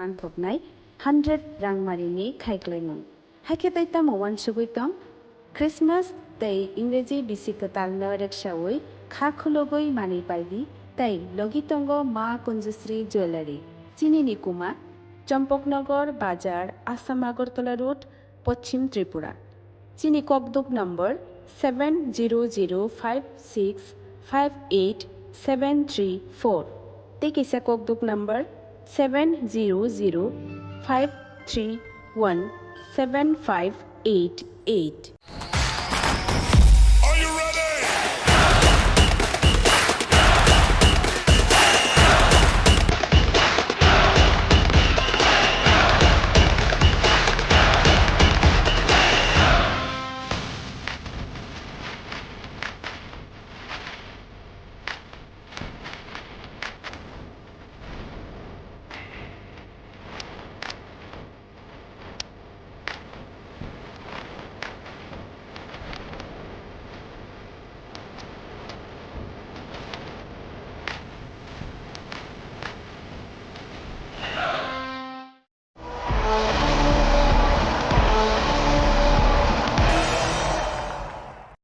manpoknai 100 rangmarini khaiklaimon. Haiketaitam owan suguitam Christmas tei ইংরেজি BC কাতালনো রেকশাওই খাখুলগই মানি পাইদি তাই লগিতঙ্গ মা কুঞ্জশ্রী জুয়েলারি চিনিনি কুমা চম্পকনগর বাজার আসাম আগরতলা রোড পশ্চিম ত্রিপুরা চিনি ককদুক নম্বর 7005658734 টিকিসা ককদুক নম্বর 7005317588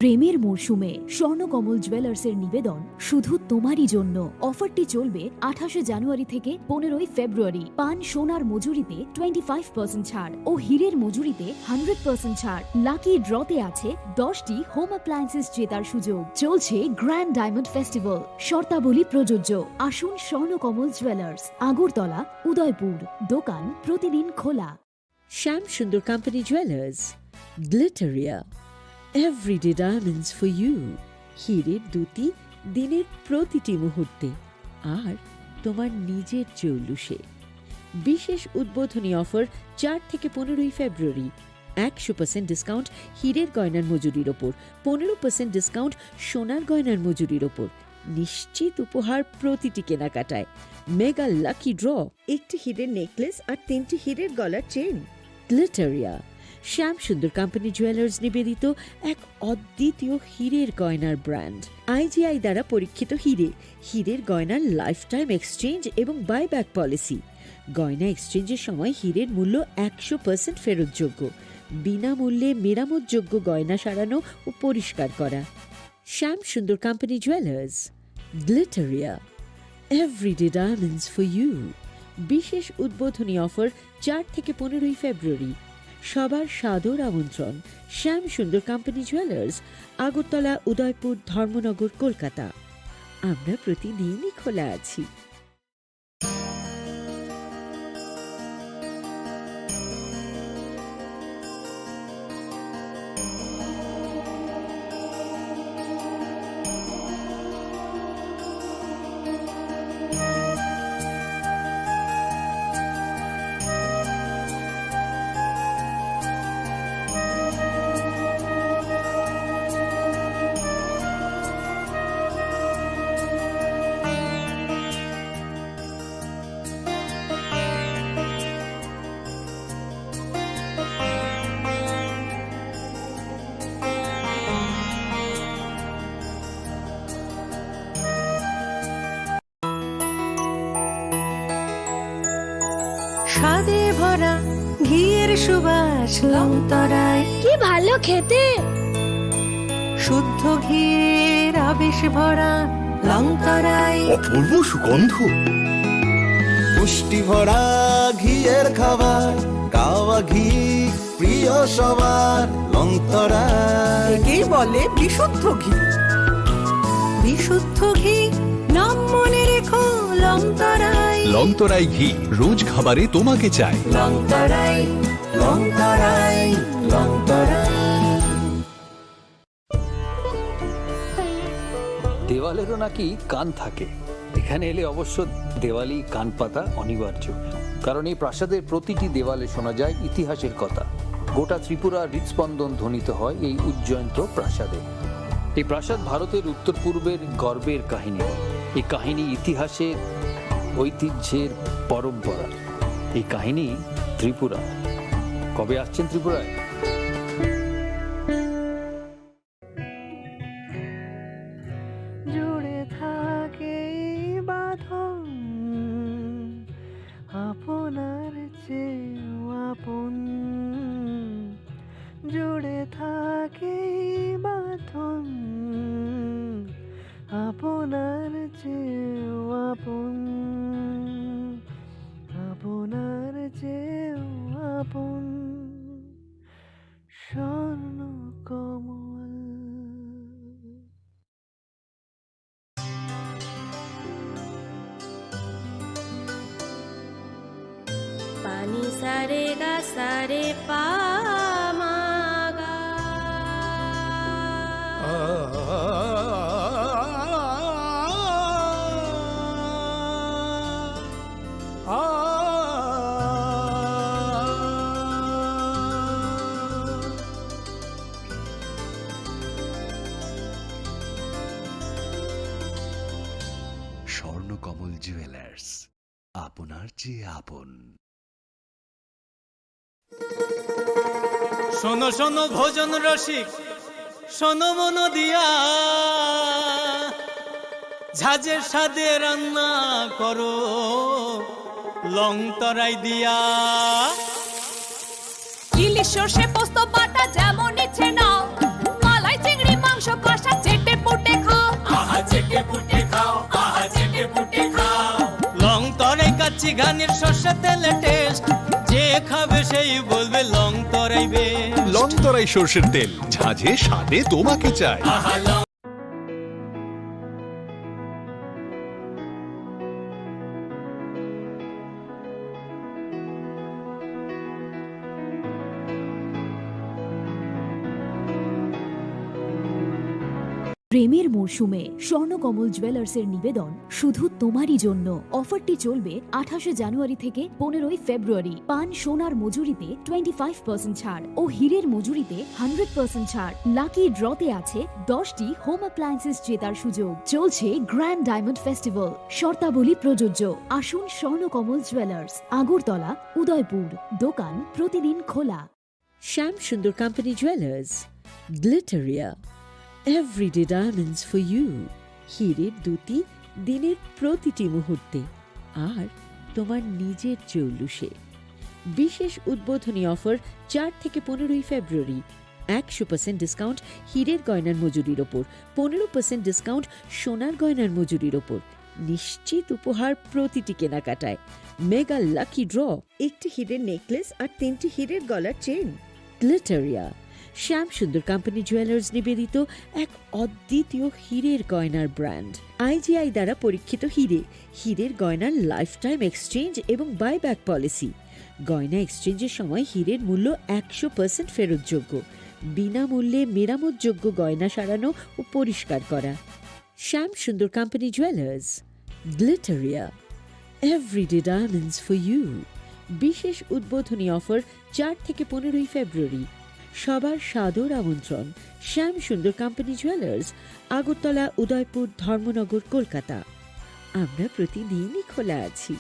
প্রেমের মরশুমে স্বর্ণকমল জুয়েলার্সের নিবেদন শুধু তোমারই জন্য। অফারটি চলবে 28 জানুয়ারি থেকে 15 ফেব্রুয়ারি। পান সোনার মজুরিতে 25% ছাড় ও হীরের মজুরিতে 100% ছাড়। লাকি ড্রতে আছে 10টি হোম অ্যাপ্লায়েন্সেস জেতার সুযোগ। চলছে গ্র্যান্ড ডায়মন্ড ফেস্টিভ্যাল, শর্তাবলী প্রযোজ্য। আসুন স্বর্ণকমল জুয়েলার্স, আগরতলা, উদয়পুর। দোকান প্রতিদিন খোলা। Shyam Sundar company jewellers, Glitteria, everyday diamonds for you. হীরের দুটি দিনের প্রতিটি মুহূর্তে আর তোমার নিজের জৌলুসে। বিশেষ উদ্বোধনী অফার 4 থেকে 15 ফেব্রুয়ারি। 100% ডিসকাউন্ট হীরের গয়নার মজুরির ওপর, 15% ডিসকাউন্ট সোনার গয়নার মজুরির ওপর। নিশ্চিত উপহার প্রতিটি কেনাকাটায়। মেগা লাকি ড্র, একটি হীরের নেকলেস আর 3টি হীরের গলার চেন। গ্লিটারিয়া, শ্যাম সুন্দর কোম্পানি জুয়েলার্স নিবেদিত এক অদ্বিতীয় হীরের গয়নার ব্র্যান্ড। আইজিআই দ্বারা পরীক্ষিত হিরে, হীরের গয়নার লাইফ টাইম এক্সচেঞ্জ এবং বাইব্যাক পলিসি। গয়না এক্সচেঞ্জের সময় হীরের মূল্য 100% ফেরতযোগ্য। বিনামূল্যে মেরামতযোগ্য গয়না সারানো ও পরিষ্কার করা। Shyam Sundar company jewellers, Glitteria, everyday diamonds for you. বিশেষ উদ্বোধনী অফার 4 থেকে 15 ফেব্রুয়ারি। সবার সাদর আমন্ত্রণ। শ্যাম সুন্দর কোম্পানি জুয়েলার্স, আগরতলা, উদয়পুর, ধর্মনগর, কলকাতা। আমরা প্রতিদিনই খোলা আছি। স্বাদে ভরা ঘিয়ের সুবাস লংতরায়, কি ভালো খেতে। শুদ্ধ ঘিয়ের আবেশ ভরা লংতরায়, অপূর্ব সুগন্ধ, পুষ্টি ভরা ঘিয়ের খাবার, গাওয়া ঘি প্রিয় সবার লংতরায়। একেই বলে বিশুদ্ধ ঘি। বিশুদ্ধ ঘি নাম মনে রেখো লংতরায়। লংতরাই ঘি রোজ খাবারে তোমাকে চাই। লংতরায়, লংতরায়, লংতরায়। দেওয়ালেরও নাকি কান থাকে। এখানে এলে অবশ্য দেওয়ালি কান পাতা অনিবার্য, কারণ এই প্রাসাদের প্রতিটি দেওয়ালে শোনা যায় ইতিহাসের কথা। গোটা ত্রিপুরা হৃৎস্পন্দন ধ্বনিত হয় এই উজ্জয়ন্ত প্রাসাদে। এই প্রাসাদ ভারতের উত্তর পূর্বের গর্বের কাহিনী। এই কাহিনী ইতিহাসের, ঐতিহ্যের, পরম্পরা। এই কাহিনী ত্রিপুরা। কবে আসছেন ত্রিপুরায়? জুড়ে থাকে বাঁধন আপনার আপন স্বর্ণ কমল। पानी सारे गा सारे पामागा স্বর্ণকমল জুয়েলার্স, আপনার চেয়ে আপন। শোনো শোনো ভোজন রসিক, শোনো মন দিয়া, ঝাঁঝের স্বাদে রান্না করো লং তরাই দিয়া। ইলিশ সর্ষে পোস্ত বাটা যেমন ইচ্ছে নাও, মালাই চিংড়ি মাংস কষা চেটে পুটে খাও, আহা চেটে পুটে খাও, আহা চেটে পুটে খাও। লং তরাই কাচ্চি ঘানির সর্ষে তেলে টেস্ট, যে খাবে সেই বলবে লং তরাই বেশ। লংতরাই সর্ষের তেল, ঝাঁঝে স্বাদে তোমাকে চাই। আহা লং। প্রেমের মরশুমে স্বর্ণকমল জুয়েলার্সের নিবেদন শুধু তোমারই জন্য। অফারটি চলবে 28 জানুয়ারি থেকে 15 ফেব্রুয়ারি। পান সোনার মজুরিতে 25% ছাড় ও হীরের মজুরিতে 100% ছাড়। লাকি ড্রতে আছে 10টি হোম অ্যাপ্লায়েন্সেস জেতার সুযোগ। চলছে গ্র্যান্ড ডায়মন্ড ফেস্টিভ্যাল, শর্তাবলী প্রযোজ্য। আসুন স্বর্ণকমল জুয়েলার্স, আগরতলা, উদয়পুর। দোকান প্রতিদিন খোলা। Shyam Sundar company jewellers, Glitteria, everyday diamonds for you. হীরের দুটি দিনের প্রতিটি মুহূর্তে আর তোমার নিজের জৌলুসে। বিশেষ উদ্বোধনী অফার 4 থেকে 15 ফেব্রুয়ারি। 100% ডিসকাউন্ট হীরের গয়নার মজুরির ওপর, 15% ডিসকাউন্ট সোনার গয়নার মজুরির ওপর। নিশ্চিত উপহার প্রতিটি কেনাকাটায়। মেগা লাকি ড্র, একটি হীরের নেকলেস আর 3টি হীরের গলার চেন। গ্লিটারিয়া, শ্যাম সুন্দর কোম্পানি জুয়েলার্স নিবেদিত এক অদ্বিতীয় হীরের গয়নার ব্র্যান্ড। আইজিআই দ্বারা পরীক্ষিত হিরে, হীরের গয়নার লাইফ টাইম এক্সচেঞ্জ এবং বাইব্যাক পলিসি। গয়না এক্সচেঞ্জের সময় হীরের মূল্য 100% ফেরতযোগ্য। বিনামূল্যে মেরামতযোগ্য গয়না সারানো ও পরিষ্কার করা। Shyam Sundar company jewellers, Glitteria, everyday diamonds for you. বিশেষ উদ্বোধনী অফার 4 থেকে 15 ফেব্রুয়ারি। সবার সাদর আমন্ত্রণ। শ্যাম সুন্দর কোম্পানি জুয়েলার্স, আগরতলা, উদয়পুর, ধর্মনগর, কলকাতা। আমরা প্রতিদিনই খোলা আছি।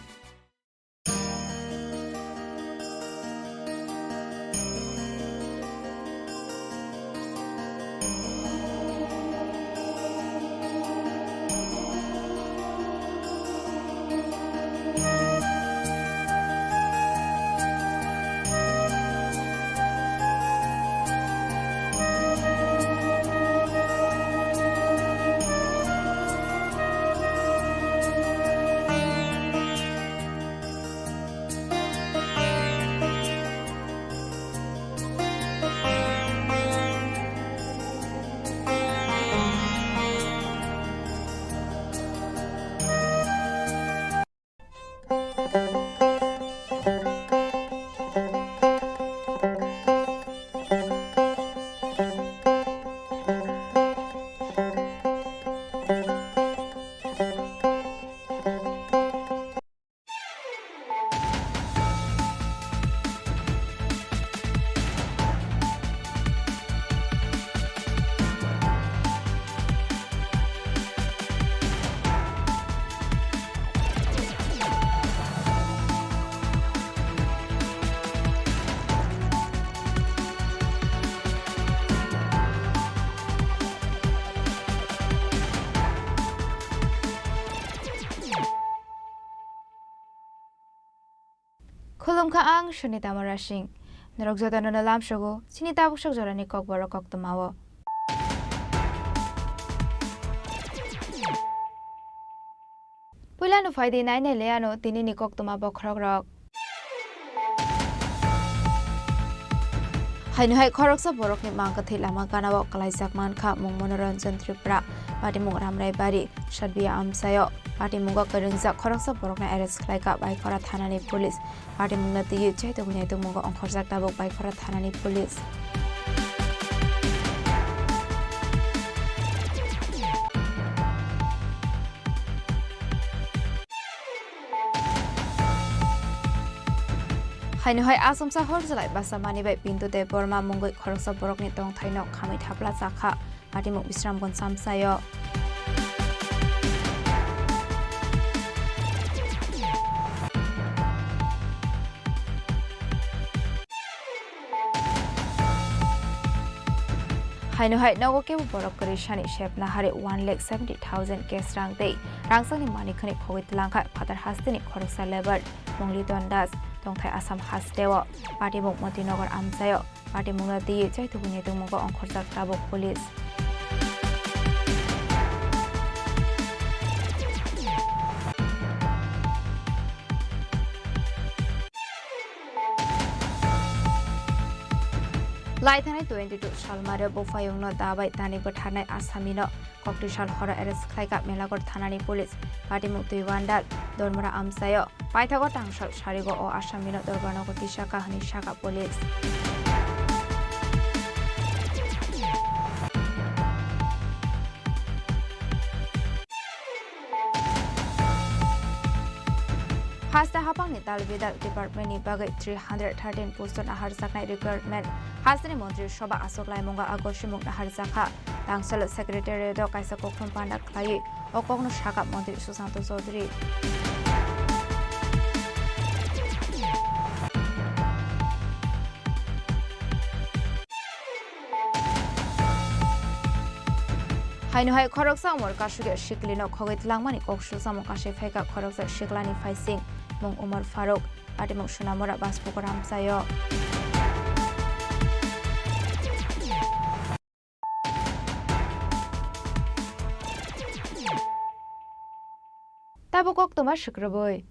Khulumkha ang Shunita Marashing. Narogzota no nalam shogo, sinita bushok jorani kok baro kok tumawo. Pula no faidi nai ne leano tini ni kok tuma bokrok rok. Hainhai Koroksa Borokni Mankathi Lama Ganawa Kalaisak Manka Mung Monoranjan Tripura Pati Mung Ramrai Bari Shadbia Amsayo Pati Munga Karungza Koroksa Borokna Eres Klaika by Kora Thanani Police Pati Munga Ti Chai to Gunetu Munga on Korsak Tabok by Kora Thanani Police Hainhai Asomsa Horsalai Basamani by Pinto de Borma Mungoi Koroksa Borokni Tong Taino Kami Tapla Zaka Pati Mung Bisram Gon Samsayo Hainhai Nawoke Borok Karishani Shep Nahari 1,70,000 guest rank day Rangsani Mani Kanik Hovit Lanka Patar Hastini Koroksa Level Mungli Dondas Tongthai Assam Hasdewa Pati Mung Motinogar Amsayo Pati Munga Ti Chai to Gunetu Munga on Korsak Tabok Police Laitanai 22 Shalmare Bofayong no Dabai Tani Bothanai Asamino Kokti Shal Hora Eres Klaika Melagor Thanani Police Pati Mukti Wandal Dormara Amsayo Paithago Tangshal Sharigo o Asamino Dorbano Kotishaka Hani Shaka Police Hasta Hapang ni Talbida Department ni Bagai 313 post on Aharzakna recruitment Hasani Montri Shoba Asok Laimonga Agoshimuk Aharzaka Tangsal Secretary Do Kaisa Kokon Panda Klai Okogno Shaka Montri Susanto Sodri Hainhai Koroksa Umar Kashuge Shiklino Kogit Langmani Kokshu Samokashe Feka Koroksa Shiklani Faising Mung Umar Farok Pati Mung Shunamura Baspukoram Sayo Tabukok Toma Shukraboy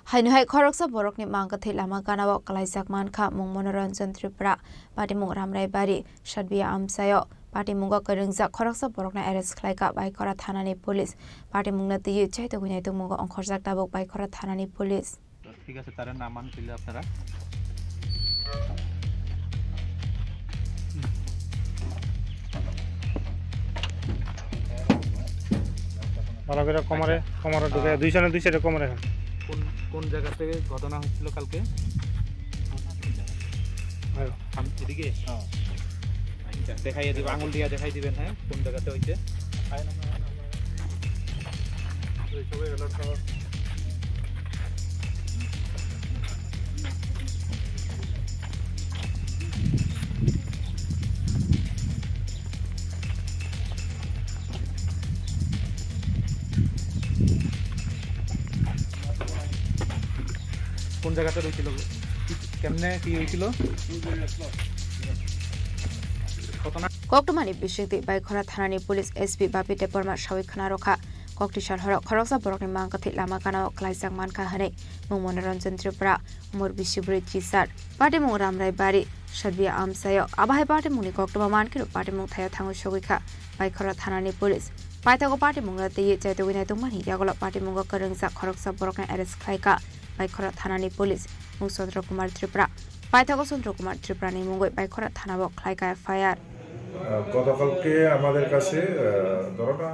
Hainhai Koroksa Borokni Mankathi Lama Ganawa Kalaisak Manka Mung Monoranjan Tripura Pati Mung Ramrai Bari Shadbia Amsayo Pati Munga Karungza Koroksa Borokna Eres Klaika by Kora Thanani Police Pati Munga Ti Chai to Gunetu Munga on Korsak Tabok by Kora Thanani Police ঠিক আছে তার নামান দিলে আপনারা ভালো করে কোমরে ঢুকে দুই সাইডে কোমরে কোন কোন জায়গা থেকে ঘটনা হচ্ছিল কালকে এদিকে আচ্ছা দেখাইয়ে দিব আঙুল দিয়ে দেখাই দিবেন হ্যাঁ কোন জায়গাতে হইছে কোন জায়গাতে রইছিল কেমনে কি হইছিল Koktumani Bishikti by Kora Thanani Police SP Bapi Deparma Shawikana Roka Kokti Shalhora Koroksa Borokni Mankathi Lama Ganawa Kalaisak Manka Hane Mung Monoranjan Tripura Umur Bishibri Chisar Pati Mung Ramrai Bari Shadbia Amsayo Abahai Pati Muni Koktuma Mankiru Pati Mung Thaya Thangu Shogika by Kora Thanani Police Paithago Pati Munga Ti Chai to Gunetu Mani Yagola Pati Munga Karungza Koroksa Borokna Eres Klaika by Kora Thanani Police Mung Sondra Kumar Tripura Paithago Sondra Kumar Tripura ni Mungoi by Kora Thanabo Klaika FIR গতকালকে আমাদের কাছে ধরোনা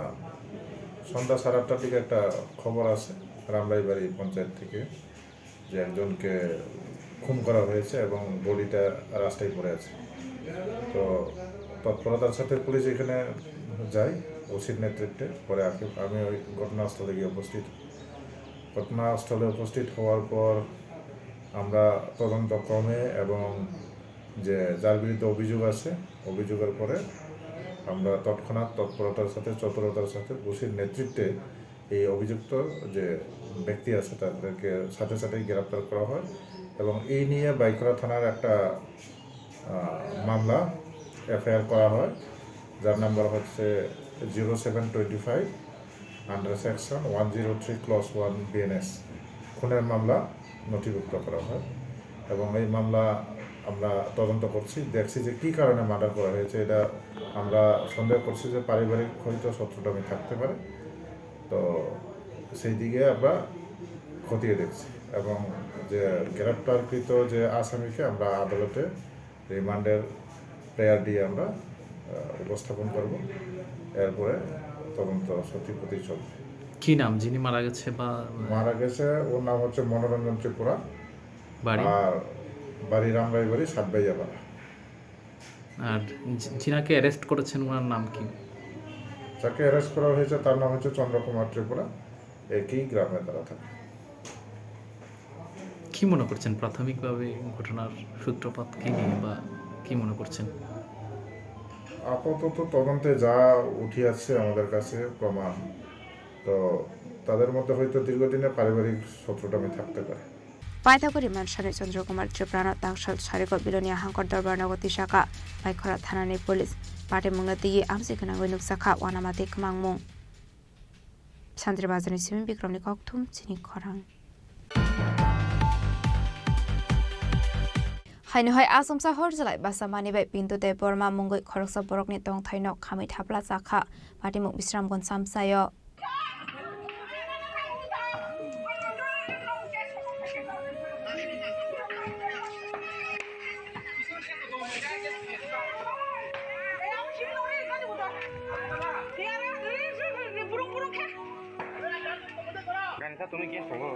সন্ধ্যা 8:30টার দিকে একটা খবর আছে রামরাইবাড়ি পঞ্চায়েত থেকে যে একজনকে খুন করা হয়েছে এবং বডিটা রাস্তায় পড়ে আছে তো তৎপরতার সাথে পুলিশ এখানে যায় ওসির নেতৃত্বে পরে আমি ওই ঘটনাস্থলে গিয়ে উপস্থিত হওয়ার পর আমরা তদন্তক্রমে এবং যে যার বিরুদ্ধে অভিযোগ আছে অভিযোগের পরে আমরা তৎক্ষণাৎ তৎপরতার সাথে চতুরতার সাথে ওসির নেতৃত্বে এই অভিযুক্ত যে ব্যক্তি আছে তাদেরকে সাথে সাথেই গ্রেপ্তার করা হয় এবং এই নিয়ে বাইকরা থানার একটা মামলা এফআইআর করা হয় যার নাম্বার হচ্ছে 0725 আন্ডার সেকশন 103 ক্লজ 1 বিএনএস খুনের মামলা নথিভুক্ত করা হয় এবং এই মামলা আমরা তদন্ত করছি, দেখছি যে কী কারণে মার্ডার করা হয়েছে। এটা আমরা সন্দেহ করছি যে পারিবারিক হয়তো শত্রুতামি থাকতে পারে, তো সেই দিকে আমরা খতিয়ে দেখছি এবং যে গ্রেপ্তারকৃত যে আসামিকে আমরা আদালতে রিমান্ডের প্রেয়ার দিয়ে আমরা উপস্থাপন করব। এরপরে তদন্ত সত্যি চলবে। কি নাম যিনি মারা গেছে? মারা গেছে ওর নাম হচ্ছে মনোরঞ্জন ত্রিপুরা, আর বাড়ি রামরাইবাড়ি সাতবাইয়াপাড়া। আর যিনাকে অ্যারেস্ট করেছেন ওনার নাম কি? যাকে অ্যারেস্ট করা হয়েছে তার নাম হচ্ছে চন্দ্রকুমার ত্রিপুরা, একই গ্রামে তারা থাকে। কি মনে করছেন প্রাথমিকভাবে ঘটনার সূত্রপাত কি নিয়ে, বা কি মনে করছেন? আপাতত তদন্তে যা উঠে আসছে আমাদের কাছে প্রমাণ, তো তাদের মধ্যে হয়তো দীর্ঘদিনের পারিবারিক শত্রুতামি থাকতে পারে। পাইথাগো রিমান্ড সানে চন্দ্রকুমার ত্রিপুরাनो तांगसल सारिको बिलोनिया हांकर दरबार नगति शाखा बाइखरा थानानि पुलिस पाटे मुंगति आमसि गोनां नुकसाखा वानामाति खमांगमुं सान्द्रिबाजारनि सिमिन बिक्रमनि कक्थुम चिनि खरां हाइनहय आसामसा हरजलाय बासामानि बाय पिन्तु दे बर्मा मुंगै खरकसा बरकनि तंग थाइनक खामै थाप्ला जाखा पाटिमुक बिश्रामगन सामसायो তুমি কি খবর?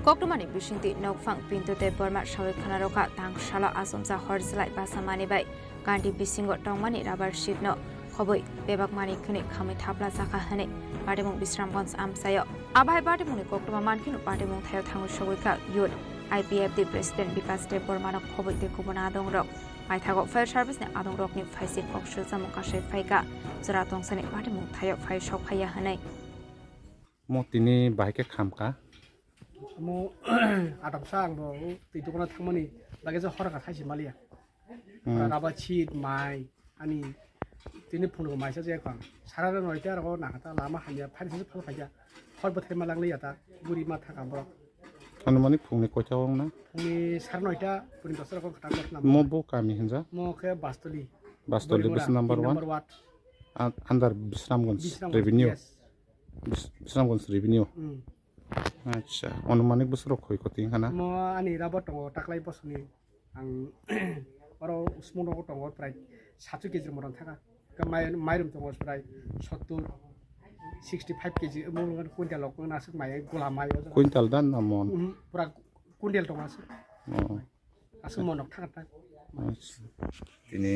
Koktumani bisinti nokfang pintu te Burma sawikana roka tangsala asomsa horslai basamani bai kandi bisingo tongmani rabar shitno khoboi bebak mani khune khamai thapla jaka hane patimung bisramgons amsayo abai patimung koktuma mankinu patimung thayo thangu sawika yud IPFD president Vikas de Burma no khoboi te kubona adongrok Paithago fire service ne adongrok ni phaisi kokshu jamuka shai phaika jara tongsani patimung thayo phai sokhaya hane mo tini bahike khamka mo adam sang bo ti tukona thangmani lage je horaka khaisi malia raba chit mai ani tini phunu mai sa je khang sarara noi ta ro na ta lama hanya phari se phal khaja hor bo thema lang liya ta guri ma thaka bro anumanik phungni kochawang na phungni sar noita puni dosra ko khata na mo bo kami hinja mo ke bastoli bus number 1 under Bisramganj revenue Bisramganj revenue আচ্ছা অনুমানিক বছর ক্ষয়ক্ষতি খানা ম আনি রাবট টঙ্গ টাকলাই বসনি আং বড় উসমন টঙ্গ প্রায় 700 কেজি মতন থাকা মাইরুম টঙ্গ প্রায় 70 65 কেজি মন কুইন্টাল লকন আছে মাই গোলা মাই কুইন্টাল দান না মন পুরা কুইন্টাল টঙ্গ আছে আছে মনক থাকা আচ্ছা তিনি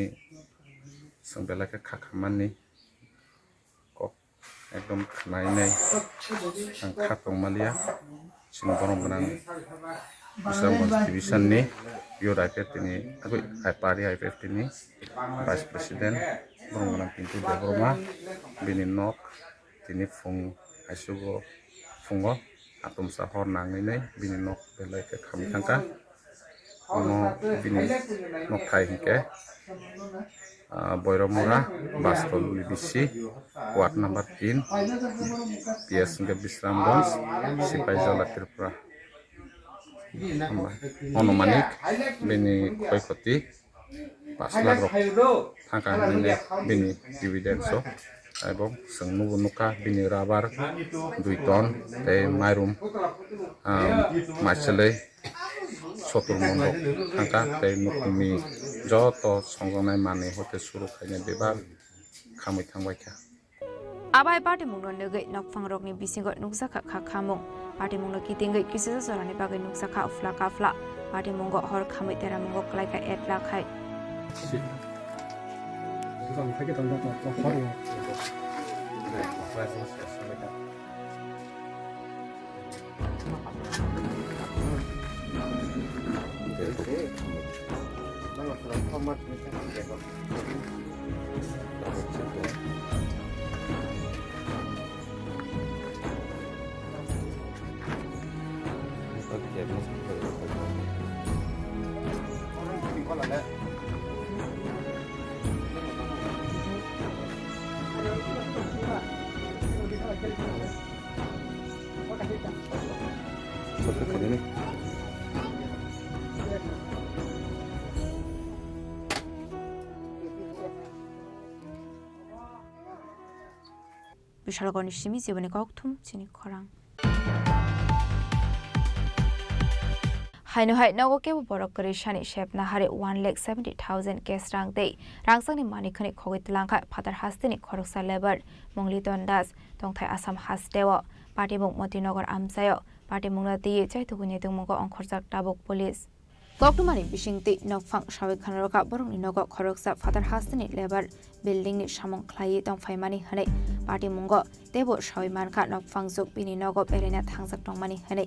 সংবেলাকে খাখামানি একদম খানাই নাই খাতং মালিয়া সিং বরং গোনাं Bisramganj division ni Pure IPF ini Party IPF ini Vice President borong gonaं pintu Deborma bini nok tini fung aisugo fungo atom sahor nangnai nei bini nok belai ke khami thangka ono bini nok thai hingke Boiromura Bastol Libisi Ward number 3 PS hingga Bisramganj Sipai Jala Tripura Onomanik bini khoikhoti 5 lakh thangka hingga bini dividend so এবং সংনুবু নুকা bini rabar 2 ton tei mairum maichelei sotur mondok thangka tei nukumi joto songonai mani hote suru khaine bebar khamai thangbai kha Abai party mungno negai nokphang rokni bisingo nuksakha khamung party mungno kitingai kisisa sorani bagai nuksakha ufla kafla party mungo hor khamai tera mungo klaika etla khai Kang phake tong to hor বিশালগড়নি Simi জীবনী ককথুম চিনি খরাং হাইনো high নগো কেবো বড় করে শানি শেপ নাহারে 1,70,000 কেস রাংতে রাংসাংনি মানিখনি খগিতলাংখা ফাদার হাস্তিনি খরকসা লেবার মংলিতন দাস তংথাই আসাম হাসদেও পাটিমুক মতিনগর আমসায় পাটিমুংনা দিয়ে চাইতুগুনি তুমুগো অংখরজাক টাবুক পুলিশ গকটুমানি বিশিংতি নকফাং সাবেখানরকা বরংনি নগ খরকসা ফাদার হাস্তিনি লেবার বিল্ডিংনি সামং খ্লাই তংফাইমানি হনে পাটিমুঙ্গ তেবো সয়মানখা নকফাং जुग बिनि नग एरेना थांजाक दंमानि हनै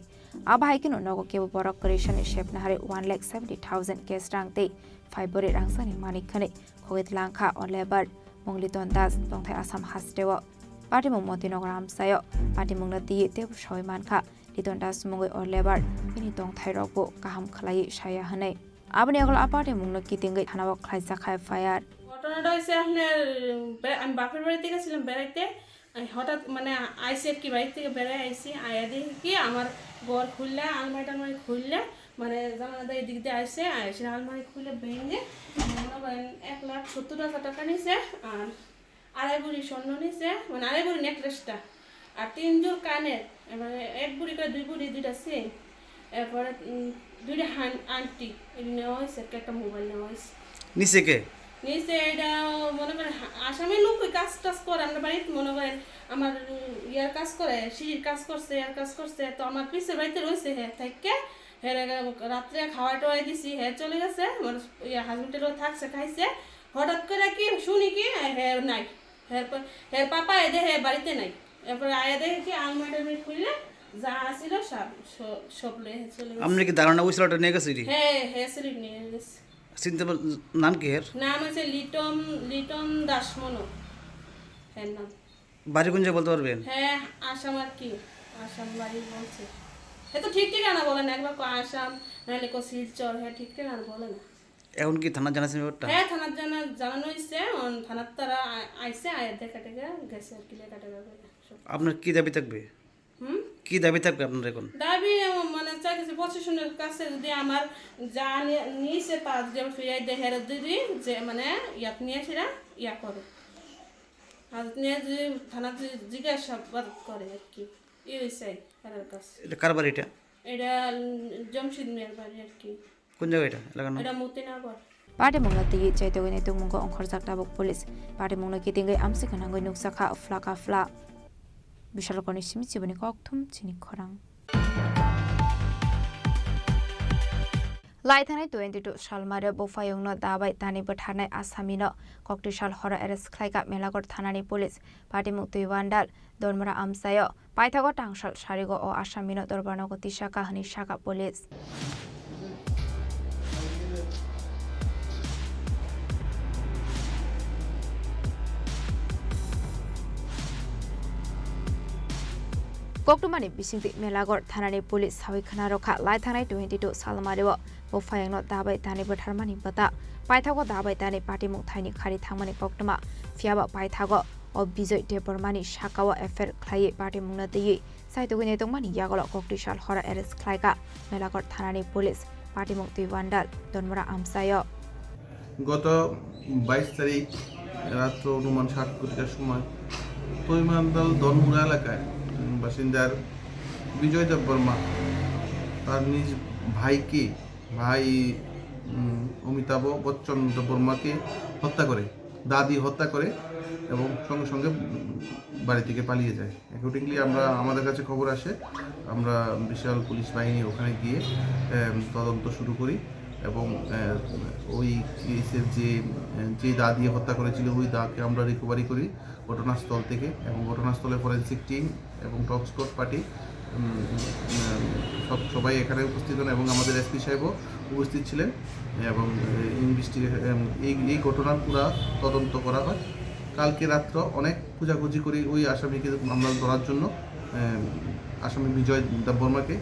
आबाहायकिनो नग केबो बरक करेशन शेपनाहारे 1,70,000 केस रांते फाइबरे रांसानि मानिक हनै खगेत लांखा अलेबर मंगलितन दास दंथाय आसाम हासदेव पाटिमुं मतिनगर आमसायो पाटिमुंना दिये तेबो सयमानखा लितन दास मुंगै अलेबर बिनि दंथाय रगबो गाहाम खलाई साया हनै आबनि आगल आपाटे मुंनो कितिंगै थानाव खलाइजाखाय फायार ঘটনাটা হয়েছে আপনার আমি বাপের বাড়িতে গেছিলাম বেড়াইতে হঠাৎ মানে আইসি আর কি বাড়ি থেকে বেড়াই আইসি আয়া দেখি কি আমার ঘর খুললে আলমারি টালমারি খুললে মানে জানালা এদিক দিয়ে আসে আইসে আলমারি খুলে ভেঙে মনে করেন 1,70,000 টাকা নিছে আর 2.5 ভরি স্বর্ণ নিছে মানে 2.5 ভরি নেকলেসটা আর 3 জোড় কানের এবারে 1 ভরি করে 2 ভরি 2টা চেইন এরপরে 2টা আংটি এগুলো নেওয়া হয়েছে একটা মোবাইল নেওয়া হয়েছে নিচে কে নিচে এটা মনে করেন আসামি লোক ওই কাজ টাজ করে আমরা বাড়িতে মনে করেন আমার ইয়ার কাজ করে সিঁড়ির কাজ করছে ইয়ার কাজ করছে তো আমার পিসের বাড়িতে রয়েছে হ্যাঁ থেকে হ্যাঁ রাত্রে খাওয়া টাওয়াই দিছি হ্যাঁ চলে গেছে আমার হাজবেন্ডেরও থাকছে খাইছে হঠাৎ করে কি শুনি কি হ্যাঁ নাই হ্যাঁ পাপা এদের হ্যাঁ বাড়িতে নাই এরপরে আয়া দেখে কি আলমারি খুললে যা আসছিল সব চলে গেছে আপনি কি ধারণা ওই ছেলেটা নিয়ে গেছে হ্যাঁ হ্যাঁ সিলিপ নিয়ে গেছে চিনতে নাম কি এর নাম আছে লিটন দাস মনো হ্যাঁ নাম বাড়ি কোন জায়গায় বলতে পারবেন হ্যাঁ আসাম আর কি আসাম বাড়ি বলছে হ্যাঁ তো ঠিক ঠিকানা বলে না একবার আসাম নাহলে শিলচর হ্যাঁ ঠিক ঠিকানা বলে না এখন কি থানা জানাছেন ব্যাপারটা হ্যাঁ থানার জানানো হয়েছে থানার তারা আইসে আয়ের দেখা টেকা গেছে আর কি লেখা টেকা আপনার কি দাবি থাকবে কি দাবি থাকবে আপনার এখন দাবি মানে চাইতেছে প্রশাসনের কাছে যদি আমার যা নিয়েছে তা যদি আমার ফিরাই দেয় হেরত দিদি যে মানে ইয়াত নিয়ে সেটা ইয়া করে আর নিয়ে যদি থানাতে জিজ্ঞাসাবাদ করে আর কি হয়েছে হেরার কাছে এটা কার বাড়ি এটা জমশিদ মিয়ার বাড়ি আর কি কোন জায়গা এটা এলাকার নাম এটা মতিনগর पाटिमुंगना दिगी चाइतोगने तुमुंगो अंखरजाक टाबुक पुलिस पाटिमुंगना कितिंगै आमसिखनांगै नुकसाखा फ्लाका फ्ला বিশালগড়নি সিমি জীবনী ককথুম চিনি খরাং লাইথানাই 22 সালমারে বফায়ংনো দাবাই তানি বঠানাই আসামিनो ককটি সাল হরা এরেস খ্লাইকা মেলাগড় থানানি পুলিশ পাটিমুক তুইওয়ান্ডাল দরমরা আমসায় পাইথাগো টাংসাল সারিগো ও আসামিनो দরবারনগো তিশাকা হানি শাখা পুলিশ ককটুমানি বিসিংতি মেলাগড় থানানি পুলিশ সাউইখানা রক্ষা লাইথানাই 22 সালমারেও বফায়ংনো দাবাই তানি বঠারমানি বতা পাইথাগো দাবাই তানি পাটিমুক থাইনি খারি থাংমানি ককটুমা ফিয়াবা পাইথাগো ও বিজয় দেববর্মানি শাকাও এফের খ্লাইয়ে পাটিমুংনা দিয়ে সাইতোগিনে তংমানি ইয়াগল ককটি সাল হরা এরেস খ্লাইকা মেলাগড় থানানি পুলিশ পাটিমুক তুইওয়ান্ডাল দনমরা আমসায় গত 22 তারিখ রাত্র অনুমান 7 কোটির সময় তুইওয়ান্ডাল দনমুরা এলাকায় বাসিন্দার বিজয় দেববর্মা তার নিজ ভাইকে ভাই অমিতাভ বচ্চন দেববর্মাকে হত্যা করে দাদি হত্যা করে এবং সঙ্গে সঙ্গে বাড়ি থেকে পালিয়ে যায় অ্যাকর্ডিংলি আমাদের কাছে খবর আসে আমরা বিশাল পুলিশ বাহিনী ওখানে গিয়ে তদন্ত শুরু করি এবং ওই কেসের যে দা দিয়ে হত্যা করেছিল ওই দাকে আমরা রিকভারি করি ঘটনাস্থল থেকে এবং ঘটনাস্থলে ফরেন্সিক টিম এবং টক স্কোয়াড পার্টি সবাই এখানে উপস্থিত হন এবং আমাদের এসপি সাহেবও উপস্থিত ছিলেন এবং এই ঘটনার পুরা তদন্ত করা হয় কালকে রাত্র অনেক খোঁজাখুঁজি করি ওই আসামিকে আমরা ধরার জন্য আসামি বিজয় দেববর্মাকে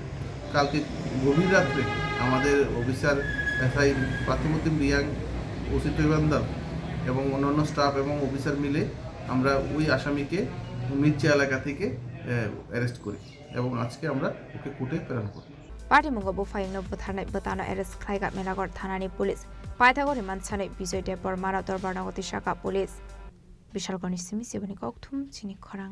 কালকে গভীর রাত্রে আমাদের অফিসার এসআই পাতিমুদ্দিন রিয়াং ওসি তুইওয়ান্ডাল এবং অন্যান্য স্টাফ এবং অফিসার মিলে আমরা ওই আসামিকে মির্চা এলাকা থেকে অ্যারেস্ট করি এবং আজকে আমরা ওকে কোর্টে প্রেরণ করি পাটিমুঙ্গ বফায়ংনো বুথারনাই বতানো এরেস খ্লাইকা মেলাগড় থানানি পুলিশ পাইথাগড় রিমান্ডসাनै বিজয় দেববর্মার দরবারনগতি শাখা পুলিশ বিশালগড়নি সিমি জীবনী ককথুম চিনি খরাং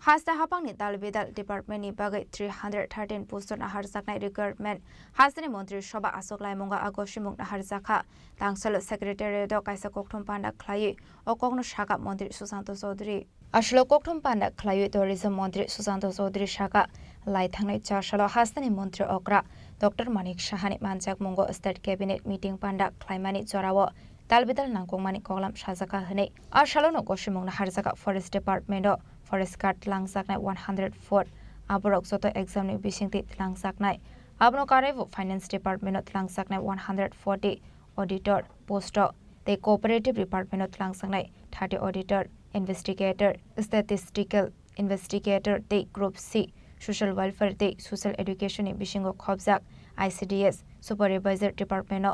Hasta hapangni dalbedal department ni bagai 313 poston ahar saknai recruitment hasani montri soba asoklai monga agoshimung ahar zakha tangsalo secretary do kaisa kokthum panda khlai o kogno shaka montri Susanto Chaudhary ashlo kokthum panda khlai tourism montri Susanto Chaudhary shaka lai thangnai chashalo hasani montri okra Dr. Manik Shahani manjak mongo state cabinet meeting panda khlaimani jorawo dalbedal nangkongmani koglam sajaka hne ashalo no goshimung ahar zakha forest department do Forest Guard langsaknai 104 aborok joto exam ni bisingti langsaknai abno karevo Finance Department langsaknai 140 auditor post the Cooperative Department langsaknai 30 auditor investigator statistical investigator the Group C Social Welfare the Social Education ni bisingo khobjak ICDS Supervisor Department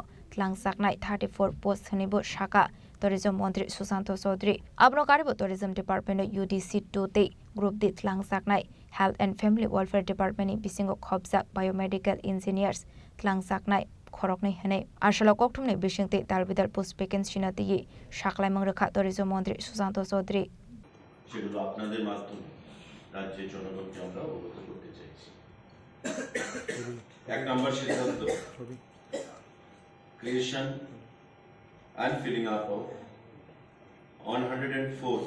langsaknai 34 post hnibo shaka Tourism Montri Susanto Chaudhary abno karibo Tourism Department UDC 2 te group dit langsaknai Health and Family Welfare Department ni bisingo khobjak Biomedical Engineers langsaknai khoroknai hne ashalo kokthumni bisingte dalbidal post vacancy na tiyi shaklai mangrakha Tourism Montri Susanto Chaudhary সেগুলো আপনাদের মাধ্যমে রাজ্যের জনগণকে আমরা অবগত করতে চাইছি। এক নম্বর সিদ্ধান্ত creation and filling up of 104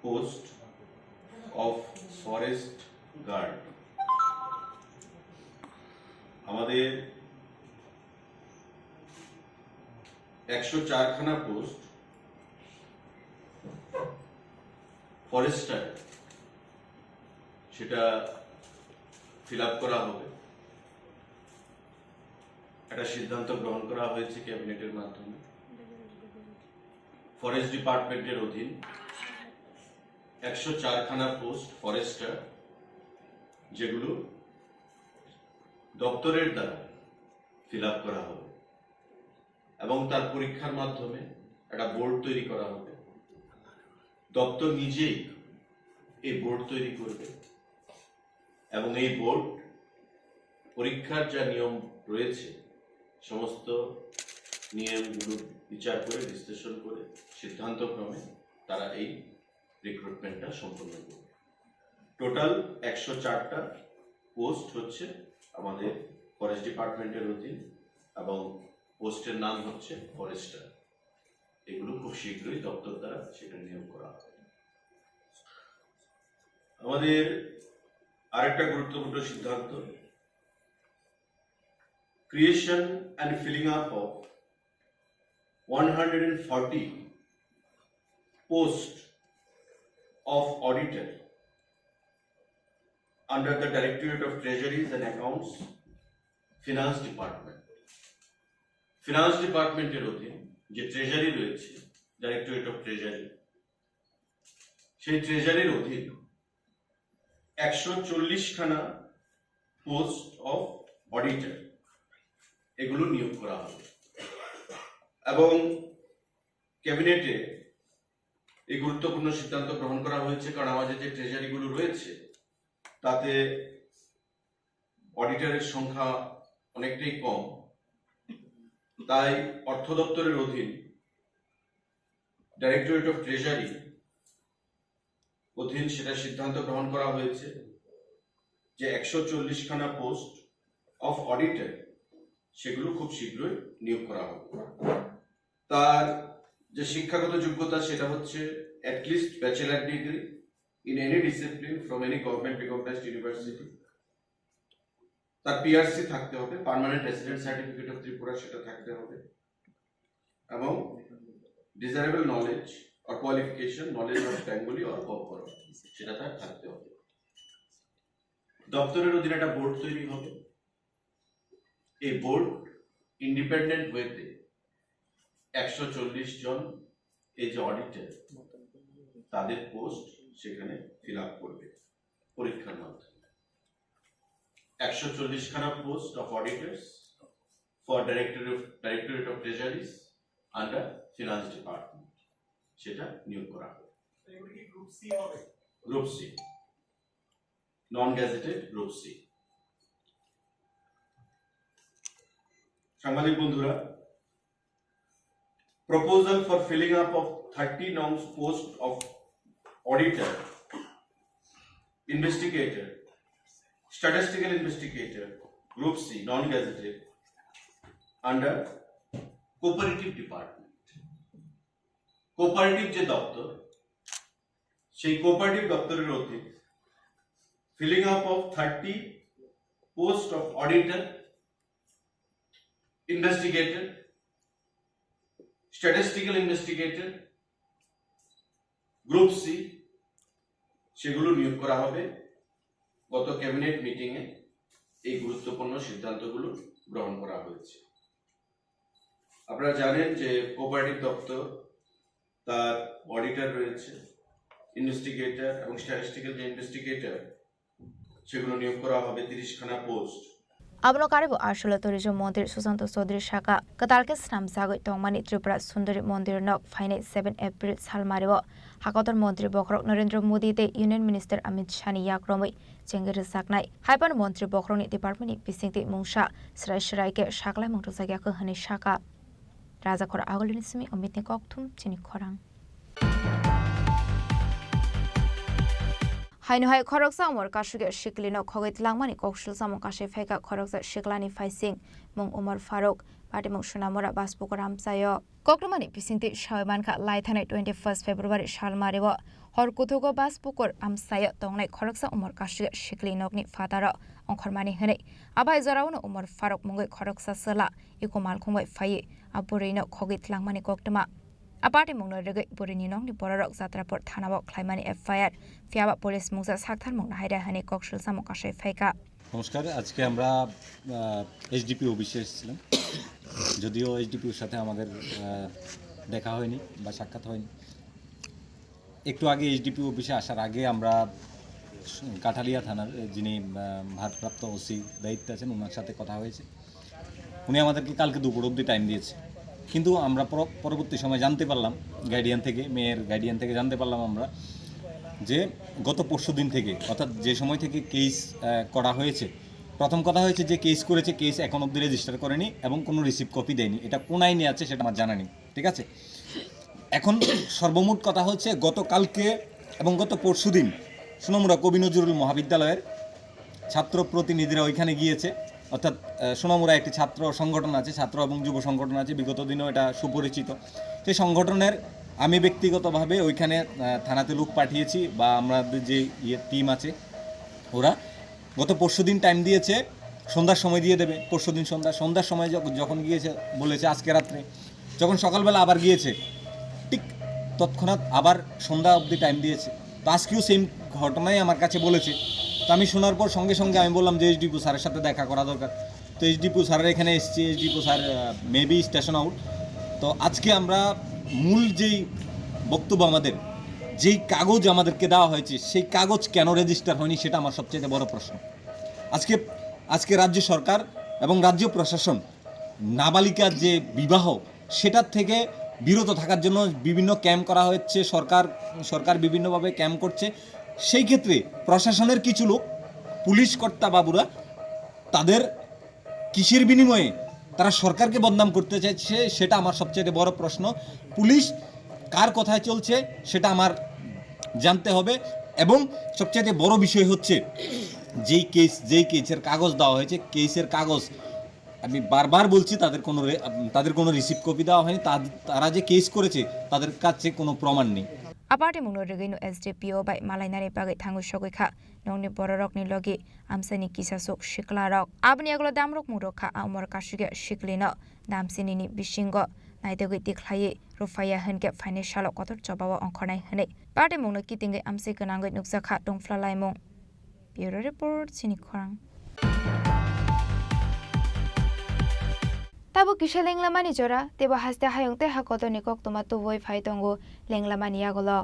post of forest guard আমাদের 104 খানা পোস্ট ফরেস্টার সেটা ফিল আপ করা হবে একটা সিদ্ধান্ত গ্রহণ করা হয়েছে ক্যাবিনেটের মাধ্যমে ফরেস্ট ডিপার্টমেন্টের অধীন 104 খানা পোস্ট ফরেস্টার যেগুলো দপ্তরের দ্বারা ফিল আপ করা হবে এবং তার পরীক্ষার মাধ্যমে একটা বোর্ড তৈরি করা হবে দপ্তর নিজেই এই বোর্ড তৈরি করবে এবং এই বোর্ড পরীক্ষার যা নিয়ম রয়েছে সমস্ত নিয়মগুলো বিচার করে বিশ্লেষণ করে সিদ্ধান্ত ক্রমে তারা এই রিক্রুটমেন্টটা সম্পন্ন করবে টোটাল 104টা পোস্ট হচ্ছে আমাদের ফরেস্ট ডিপার্টমেন্টের অধীন এবং পোস্টের নাম হচ্ছে ফরেস্টার এগুলো খুব শীঘ্রই দপ্তর দ্বারা সেটা নিয়োগ করা হবে আমাদের আরেকটা গুরুত্বপূর্ণ সিদ্ধান্ত creation and filling up of 140 posts of auditor under the Directorate of Treasuries and Accounts, Finance Department. Finance Department এর অধীন যে ট্রেজারি রয়েছে Directorate of Treasury সেই ট্রেজারির অধীন 140 খানা পোস্ট অফ অডিটর এগুলো নিয়োগ করা হবে এবং ক্যাবিনেটে এই গুরুত্বপূর্ণ সিদ্ধান্ত গ্রহণ করা হয়েছে কারণ আমাদের যে ট্রেজারিগুলো রয়েছে তাতে অডিটরের সংখ্যা অনেকটাই কম তাই অর্থ দপ্তরের অধীন ডাইরেক্টরেট অফ ট্রেজারি অধীন সেটা সিদ্ধান্ত গ্রহণ করা হয়েছে যে 140 খানা পোস্ট অফ অডিটর সেগুলো খুব শীঘ্রই নিয়োগ করা হবে তার যে শিক্ষাগত যোগ্যতা সেটা হচ্ছে at least bachelor degree in any discipline from any government recognized university তার PRC থাকতে হবে permanent resident certificate of Tripura সেটা থাকতে হবে এবং desirable knowledge or qualification knowledge of Bengali or Kokoro সেটা তার থাকতে হবে দপ্তরের অধীনে একটা বোর্ড তৈরি হবে এই বোর্ড ইন্ডিপেন্ডেন্ট ওয়েতে 140 জন এই যে অডিটর তাদের পোস্ট সেখানে ফিল আপ করবে পরীক্ষার মাধ্যমে 140 খানা post of auditors for directorate of treasuries under finance department সেটা নিয়োগ করা হবে group C non gazetted group C সাংবাদিক বন্ধুরা proposal for filling up of 30 norms post of auditor, investigator, statistical investigator, Group C, non-gazetted, under cooperative department. Cooperative যে দপ্তর, সেই cooperative দপ্তরের অধীনে filling up of 30 post of auditor, investigator, statistical investigator, Group C, সেগুলো নিয়োগ করা হবে। গত ক্যাবিনেট মিটিং এ এই গুরুত্বপূর্ণ সিদ্ধান্তগুলো গ্রহণ করা হয়েছে। আপনারা জানেন যে কোঅপারেটিভ দপ্তর তার অডিটর রয়েছে, ইনভেস্টিগেটর এবং স্ট্যাটিস্টিক্যাল যে ইনভেস্টিগেটর সেগুলো নিয়োগ করা হবে 30খানা post. Abno karibu Arshula Tourism Mondir Susanto Sodri Shaka Katalkes Nam Sagoi Tongmani Tripura Sundari Mondir Nok Fine 7 April Salmaribo Hakotor Montri Bokrok Narendra Modi Te Union Minister Amit Shah ni Yakromi Chengir Saknai Haipan Montri Bokroni Department Pisingti Mungsha Srai Shrai ke Shaklai Mongtosagya ke Hani Shaka Raza Kor Agolinismi Omitni Koktum Chini Korang Hainu Koroksa Umor Kashuge Shiklino Kogit Langmani Kokshul Samo Kashe Feka Koroksa Shiklani Faising Mung Umar Farok Pati Mung Shunamura Baspukoram Sayo Koktumani Pisinti Shaimanka Laithane 21st February Shalmaribo Horkutugo Baspukor Amsayo Tongne Koroksa Umor Kashuge Shiklinogni Fataro Onkormani Hene Abai Zorauno Umar Farok Mungo Koroksa Sela Ikomal Kungoi Faye Aburino Kogit Langmani Koktuma Aparte mungno rege burini nong ni borok zatrapor thanabok khlaimani FIR fiaba police mungsa sakthar mungna haida hani kokshul samo kashe faika নমস্কার আজকে আমরা HDP অফিসে এসেছিলাম যদিও এইচডিপির সাথে আমাদের দেখা হয়নি বা সাক্ষাৎ হয়নি একটু আগে এইচডিপি অফিসে আসার আগে আমরা কাঠালিয়া থানার যিনি ভারপ্রাপ্ত ওসি দায়িত্বে আছেন ওনার সাথে কথা হয়েছে উনি আমাদেরকে কালকে দুপুর অবধি টাইম দিয়েছে কিন্তু আমরা পরবর্তী সময় জানতে পারলাম গাইডিয়ান থেকে মেয়ের গাইডিয়ান থেকে জানতে পারলাম আমরা যে গত পরশুদিন থেকে অর্থাৎ যে সময় থেকে কেস করা হয়েছে প্রথম কথা হয়েছে যে কেস করেছে কেস এখন অবধি রেজিস্টার করেনি এবং কোনো রিসিভ কপি দেয়নি এটা কোন আইনে আছে সেটা আমার জানা নেই ঠিক আছে এখন সর্বমোট কথা হচ্ছে গতকালকে এবং গত পরশুদিন সোনামুড়া কবি নজরুল মহাবিদ্যালয়ের ছাত্র প্রতিনিধিরা ওইখানে গিয়েছে অর্থাৎ সোনামুড়া একটি ছাত্র সংগঠন আছে ছাত্র এবং যুব সংগঠন আছে বিগত দিনেও এটা সুপরিচিত সেই সংগঠনের আমি ব্যক্তিগতভাবে ওইখানে থানাতে লোক পাঠিয়েছি বা আমাদের যে টিম আছে ওরা গত পরশুদিন টাইম দিয়েছে সন্ধ্যার সময় দিয়ে দেবে পরশুদিন সন্ধ্যার সময় যখন গিয়েছে বলেছে আজকে রাত্রে যখন সকালবেলা আবার গিয়েছে ঠিক তৎক্ষণাৎ আবার সন্ধ্যা অবধি টাইম দিয়েছে তো আজকেও সেম ঘটনাই আমার কাছে বলেছে তো আমি শোনার পর সঙ্গে সঙ্গে আমি বললাম যে এইচডিপি স্যারের সাথে দেখা করা দরকার তো এইচডিপি স্যারের এখানে এসেছি HDP sir maybe station out তো আজকে আমরা মূল যেই বক্তব্য আমাদের যেই কাগজ আমাদেরকে দেওয়া হয়েছে সেই কাগজ কেন রেজিস্টার হয়নি সেটা আমার সবচেয়ে বড় প্রশ্ন আজকে রাজ্য সরকার এবং রাজ্য প্রশাসন নাবালিকার যে বিবাহ সেটার থেকে বিরত থাকার জন্য বিভিন্ন ক্যাম্প করা হচ্ছে সরকার বিভিন্নভাবে ক্যাম্প করছে সেই ক্ষেত্রে প্রশাসনের কিছু লোক পুলিশ কর্তা বাবুরা তাদের কিসের বিনিময়ে তারা সরকারকে বদনাম করতে চাইছে সেটা আমার সবচেয়ে বড় প্রশ্ন পুলিশ কার কথায় চলছে সেটা আমার জানতে হবে এবং সবচেয়ে বড় বিষয় হচ্ছে যেই কেসের কাগজ দেওয়া হয়েছে কেসের কাগজ আমি বারবার বলছি তাদের কোনো রিসিভ কপি দেওয়া হয়নি তারা যে কেস করেছে তাদের কাছে কোনো প্রমাণ নেই Aparte mungno regino SDPO bai malainari bagai thangu shogoi nongni bororok ni logi amsani kisasuk shiklarok abni aglo damrok murokha amor kashuge shiklino damsini ni bishingo naidegoi tiklhaye rufaya henke financial kotor jobawa onkhonai hene parte mungno kitinge amse kanangoi nukjakha tongflalai mung Bureau Report Chini Khorang Tabo kisha lenglamani jora tebo haste hayongte hakoto nikok toma tuboi phaitongo lenglamani agolo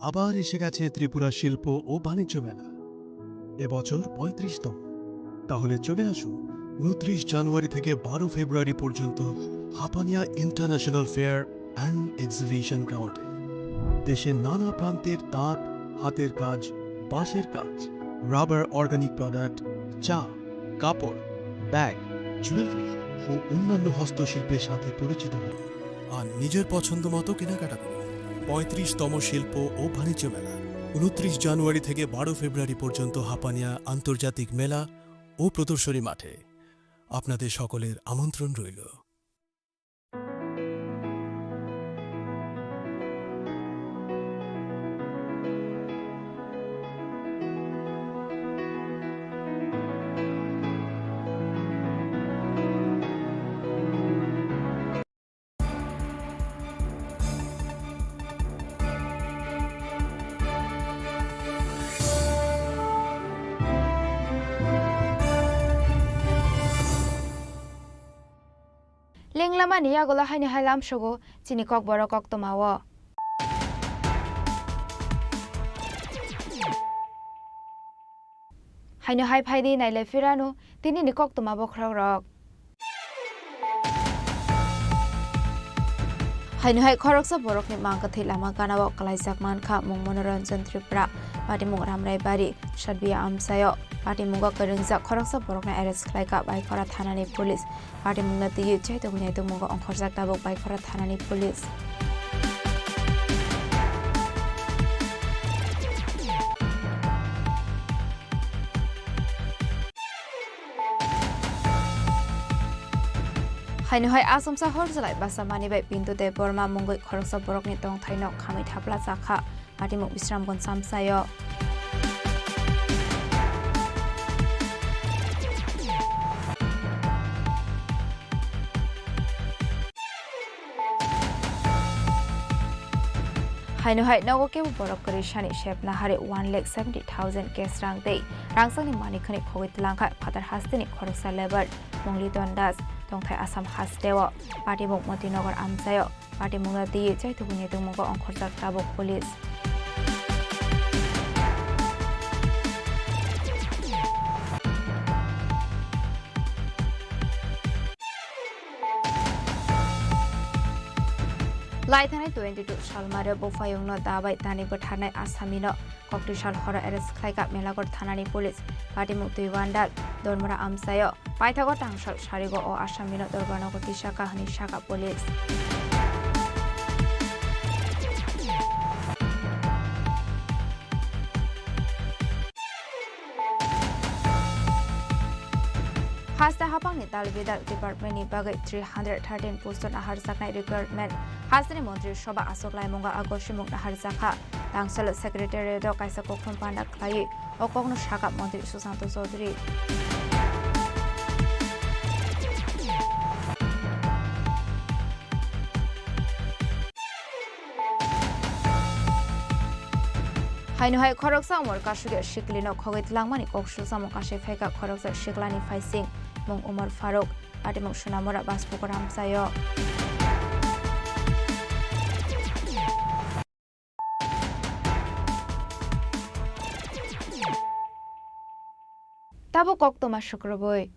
আবার এসে গেছে ত্রিপুরা শিল্প ও বাণিজ্য মেলা এবছর 35তম। তাহলে চলে আসুন 29 জানুয়ারি থেকে 12 ফেব্রুয়ারি পর্যন্ত Hapania international fair and exhibition গ্রাউন্ডে। দেশের নানা প্রান্তের তাঁত, হাতের কাজ, বাঁশের কাজ, রাবার অর্গানিক প্রোডাক্ট, চা, কাপড়, ব্যাগ, জুয়েলারি ও অন্যান্য হস্তশিল্পের সাথে পরিচিত হন আর নিজের পছন্দ মতো কেনাকাটা করুন। 35তম শিল্প ও বাণিজ্য মেলা 29 জানুয়ারি থেকে 12 ফেব্রুয়ারি পর্যন্ত হাপানিয়া আন্তর্জাতিক মেলা ও প্রদর্শনী মাঠে। আপনাদের সকলের আমন্ত্রণ রইল। Lenglama niya gola haini hailam shogo chini kok boro kok tomawo. Haino hai phaidi naile firano tini ni kok tomabo khrok rok. Haino hai khorok sa borok ni mangka thilama kanawo kalaijak mankha mung monoranjan tripura pati mung ramrai bari shadbiya amsayo pati mungo karingjak khorok sa borok na arrest khlaika baikora thanani police pati mungna tiye chaito bunyai to mungo ongkhorjak tabok baikora thanani police. Haino hai asomsa horjalai basamani bai pintu te borma mungoi khoroksa borokni tong thaino khamai thapla chakha pati mung bisramgon samsayo. Haino hai nago ke borok kari shani shep na hare 1,70,000 cash rang dei rangsang ni mani khani khowit langkha phatar hastini khoroksa lebar mungli dondas tongthai asam hastewo pati mung motinagar amsayo pati mungna tiye chaito bunyai to mungo ongkhorjak tabok police. Laithanai 22 salmare bofayongno dabai tani gothanai asamino koktisal hora arrest khlaika melagor thanani police pati mukti wandal dormara amsayo paithago tangsal sarigo o asamino dorganogo tisaka hani saka police. Hasta hapang ni talbidal department ni bagai 313 post na harjaknai recruitment hasani montri soba asok laimonga agoshimuk na harjakha tangsal secretary do kaisa kokhon panda khlai okogno shaka montri susanto chaudhary. Haino hai khoroksa umor kasuge shiklino khogit langmani koksu samo kashe pheka khoroksa shiklani faising mung Umar Faruk ati mung Sunamora Baspukor amsayo. Tabo kok toma shukroboi.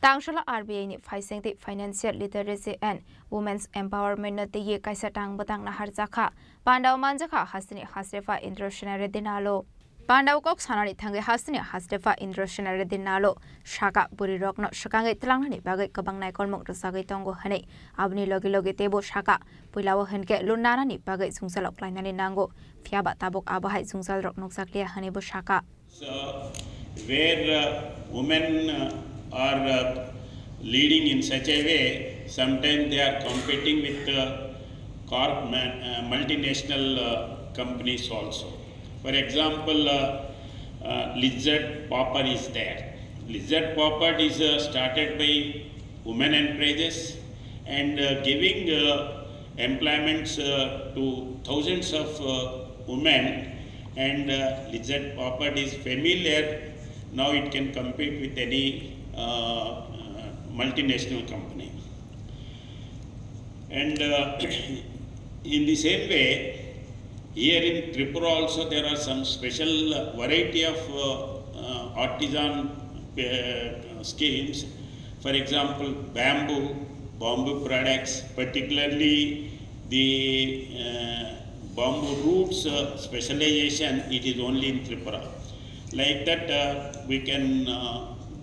Tangshala RBI ni faising ti financial literacy and women's empowerment na tiye kaisa tang batang na harjakha pandaw manjakha hasini hasrefa indroshonare dinalo pandaw kok sanani thange hasini hasrefa indroshonare dinalo shaka buri rokno shakangai tlangnani bagai kabang nai kolmok rasagai tongo hane abni logi logi tebo shaka puilawo henke lunana ni bagai jungsalok lainani nango fiaba tabok abahai jungsal rok noksaklia hane bo shaka. So where women are leading in such a way, sometimes they are competing with multinational companies also. For example, Lizard Popper is there. Lizard Popper is started by women enterprises and giving employments to thousands of women, and Lizard Popper is familiar. Now it can compete with any multinational company. And In the same way, here in Tripura also there are some special variety of artisan schemes. For example, bamboo products, particularly the bamboo roots specialization, it is only in Tripura. Like that, we can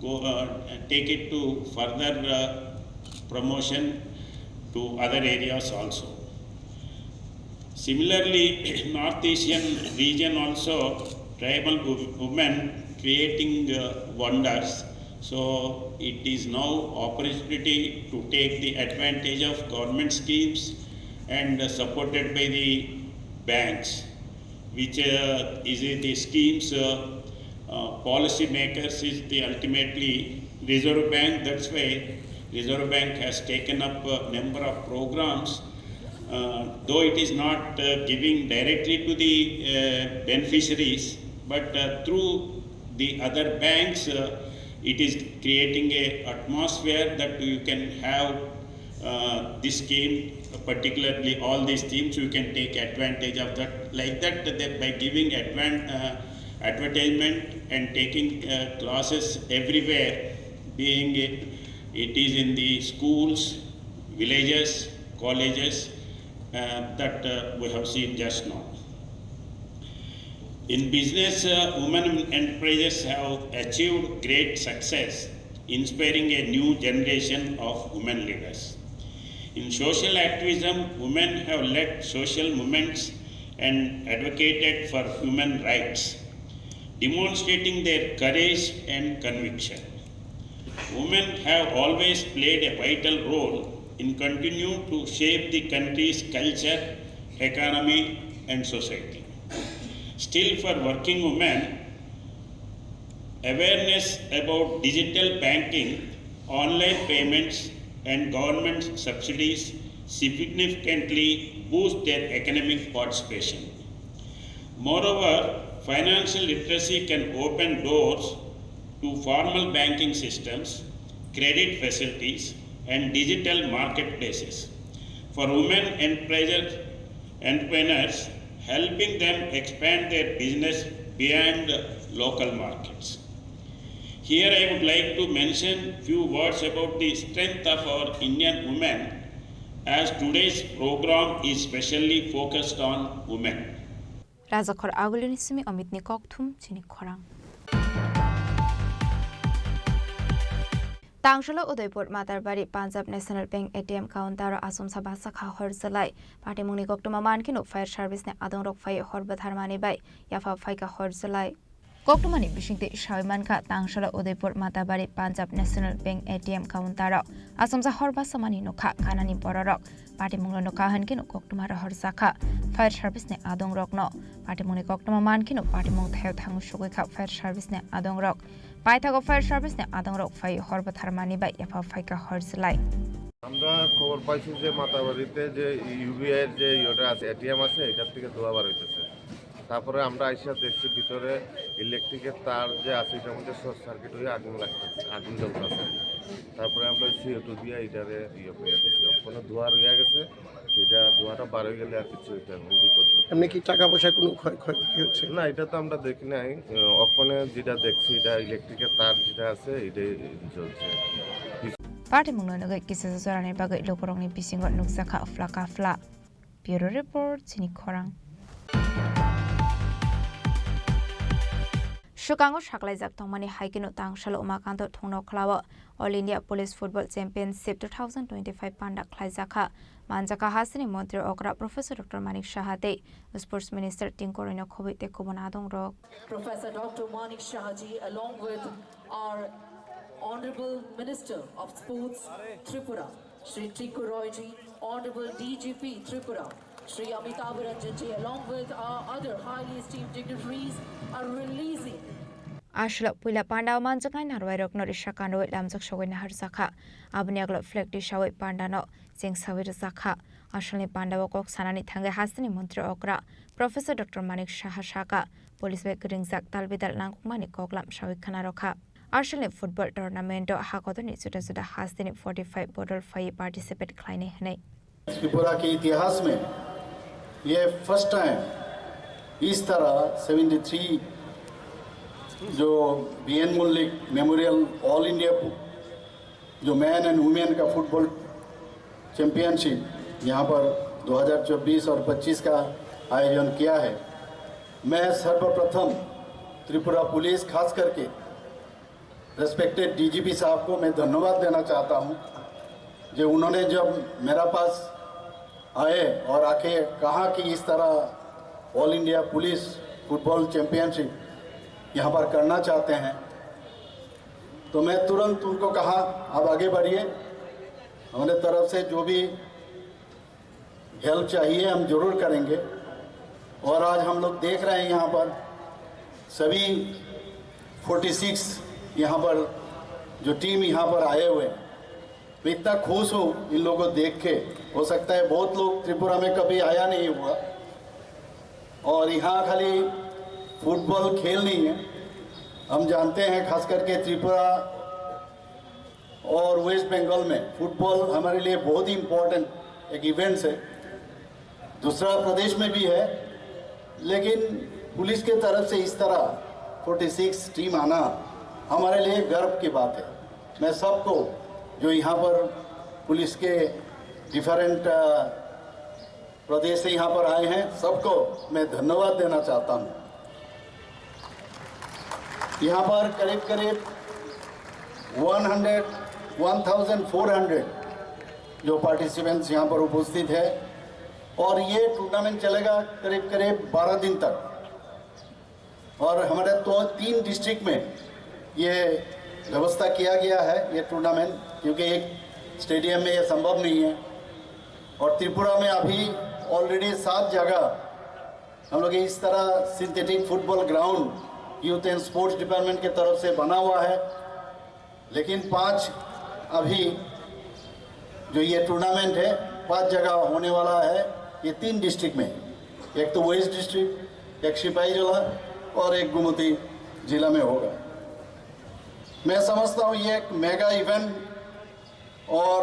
go take it to further promotion to other areas also. Similarly, North Asian region also, tribal women creating wonders. So it is now opportunity to take the advantage of government schemes and supported by the banks, which is the schemes policy makers is the ultimately Reserve Bank. That's why Reserve Bank has taken up a number of programs, though it is not giving directly to the beneficiaries, but through the other banks, it is creating a atmosphere that you can have this scheme, particularly all these schemes, you can take advantage of that. Like that, by giving advertisement and taking classes everywhere, being it is in the schools, villages, colleges, that we have seen just now. In business, women enterprises have achieved great success, inspiring a new generation of women leaders. In social activism, women have led social movements and advocated for human rights, demonstrating their courage and conviction. Women have always played a vital role in continuing to shape the country's culture, economy, and society. Still, for working women, awareness about digital banking, online payments, and government subsidies significantly boost their economic participation. Moreover, financial literacy can open doors to formal banking systems, credit facilities, and digital marketplaces for women entrepreneurs, helping them expand their business beyond local markets. Here I would like to mention few words about the strength of our Indian women, as today's program is specially focused on women. Razakhor Agulinisimi Amitni Koktum Chini Khorang. Tangshala Udaipur Matarbari Punjab National Bank ATM counter Asum Sabha Sakha Horsalai Party Muni Koktuma Mankino Fire Service ne Adong Rok Fire Horbatharmani Bay Yafa Faika Horsalai Koktumani Bishingti Shawimanka Tangshala Udaipur Matabari Punjab National Bank ATM counter Asum Sa Horba Samani Noka Kanani Bororok Party Munglo Noka Hankino Koktumara Horsaka Fire Service ne Adong Rok no Party Muni Koktuma Mankino Party Mung Theo Tangu Shugika Fire Service ne Adong Rok Paithago Fire Service ne Adong Rok Fire Horbatharmani Bay Yafa Faika Horsalai আমরা খবর পাইছি যে মাতাবাড়িতে যে UBI এর যে Yuta আছে ATM আছে এটার থেকে ধোঁয়া বার হইতেছে তারপরে আমরা আইসা দেখছি ভিতরে ইলেকট্রিকের তার যে আছে এটার মধ্যে শর্ট সার্কিট হয়ে আগুন জ্বলতেছে তারপরে আমরা CO2 দিয়ে এটারে ইয়ে করে দিয়েছি কোনো ধোঁয়া রয়ে গেছে সেটা ধোঁয়াটা বার হয়ে গেলে আর কিছু এটা বিপদ এমনি কি টাকা পয়সা কোনো ক্ষয়ক্ষতি হচ্ছে না এটা তো আমরা দেখি নাই ওখানে যেটা দেখছি এটা ইলেকট্রিকের তার যেটা আছে এটাই জ্বলছে Party Mungnoga Kisses Zorani Bagay Lokorong Pisingot Nuksaka Flaka Fla. Bureau Report Chini Khorang. Shukango Shaklaizak Tomani Haikino Tangshalo Makanto Tono Klawa All India Police Football Championship 2025 Panda Klaizaka Manjaka Hasani Montreal Okra Professor Dr. Manik Shahade Sports Minister Tinkorino Kobite Kobonadong Rock Professor Dr. Manik Shahaji along with our Honorable Minister of Sports Tripura Shri Tiku Royji, Honorable DGP Tripura Shri Amitabh Ranjanji along with our other highly esteemed dignitaries are releasing Ashla Pula Panda Manjakai Narwairok Norishakano Lamzak Shawin Harzaka Abniaglo Flekti Shawit Pandano Sing Sawir Zaka Ashli Panda Wokok Sanani Tanga Hasani Montreal Okra Professor Dr. Manik Shahashaka Police Wekering Zak Talbidal Nangkumani Koklam Shawik Kanaroka Arshale football tournament Hakodoni Suda Hasdini 45 bottle 5 participate Kleine Hene Tripura के इतिहास में ये first time इस तरह 73 जो BN Mallick memorial all India जो man and women का football championship यहाँ पर 2024 और 25 का आयोजन किया है। मैं सर्वप्रथम त्रिपुरा पुलिस खास करके रेस्पेक्टेड DGP साहब को मैं धन्यवाद देना चाहता हूँ जो उन्होंने जब मेरा पास आए और आके कहा कि इस तरह all India police football championship यहाँ पर करना चाहते हैं तो मैं तुरंत उनको कहा आप आगे बढ़िए, हमारे तरफ से जो भी हेल्प चाहिए हम जरूर करेंगे। और आज हम लोग देख रहे हैं यहाँ पर सभी 46 यहाँ पर जो टीम यहाँ पर आए हुए हैं, मैं इतना खुश हूँ इन लोगों को देख के। हो सकता है बहुत लोग त्रिपुरा में कभी आया नहीं हुआ और यहाँ खाली फुटबॉल खेल नहीं है, हम जानते हैं खास करके त्रिपुरा और वेस्ट बंगाल में फुटबॉल हमारे लिए बहुत ही इम्पोर्टेंट एक इवेंट्स है। दूसरा प्रदेश में भी है, लेकिन पुलिस के तरफ से इस तरह 46 टीम आना हमारे लिए गर्व की बात है। मैं सबको जो यहाँ पर पुलिस के डिफरेंट प्रदेश से यहाँ पर आए हैं सबको मैं धन्यवाद देना चाहता हूँ। यहाँ पर करीब 1400 जो पार्टिसिपेंट्स यहाँ पर उपस्थित है और ये टूर्नामेंट चलेगा करीब 12 दिन तक। और हमारे तो 3 डिस्ट्रिक्ट में ये व्यवस्था किया गया है ये टूर्नामेंट, क्योंकि एक स्टेडियम में ये संभव नहीं है। और त्रिपुरा में अभी ऑलरेडी 7 जगह हम लोग इस तरह synthetic football ground youth and sports department के तरफ से बना हुआ है, लेकिन 5 अभी जो ये टूर्नामेंट है 5 जगह होने वाला है ये 3 डिस्ट्रिक्ट में, एक तो वेस्ट डिस्ट्रिक्ट, एक सिपाही जिला और एक गुमती जिला में होगा। मैं समझता हूँ ये एक मेगा इवेंट और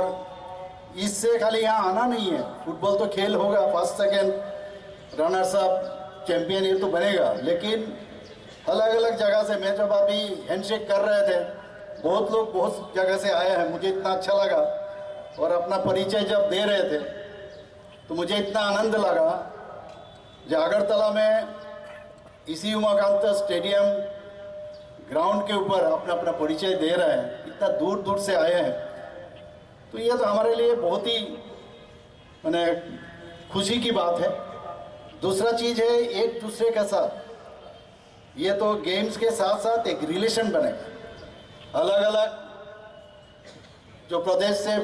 इससे खाली यहाँ आना नहीं है, फुटबॉल तो खेल होगा, first second runners up champion ये तो बनेगा, लेकिन अलग अलग जगह से मैं जब अभी हैंडशेक कर रहे थे बहुत लोग बहुत जगह से आए हैं, मुझे इतना अच्छा लगा और अपना परिचय जब दे रहे थे तो मुझे इतना आनंद लगा। जो अगरतला में इसी उमाकांत स्टेडियम ग्राउंड के ऊपर अपना अपना परिचय दे रहे हैं, इतना दूर दूर से आए हैं, तो ये तो हमारे लिए बहुत ही मैंने खुशी की बात है। दूसरा चीज़ है एक दूसरे के साथ, ये तो गेम्स के साथ साथ एक रिलेशन बनेगा। अलग अलग जो प्रदेश से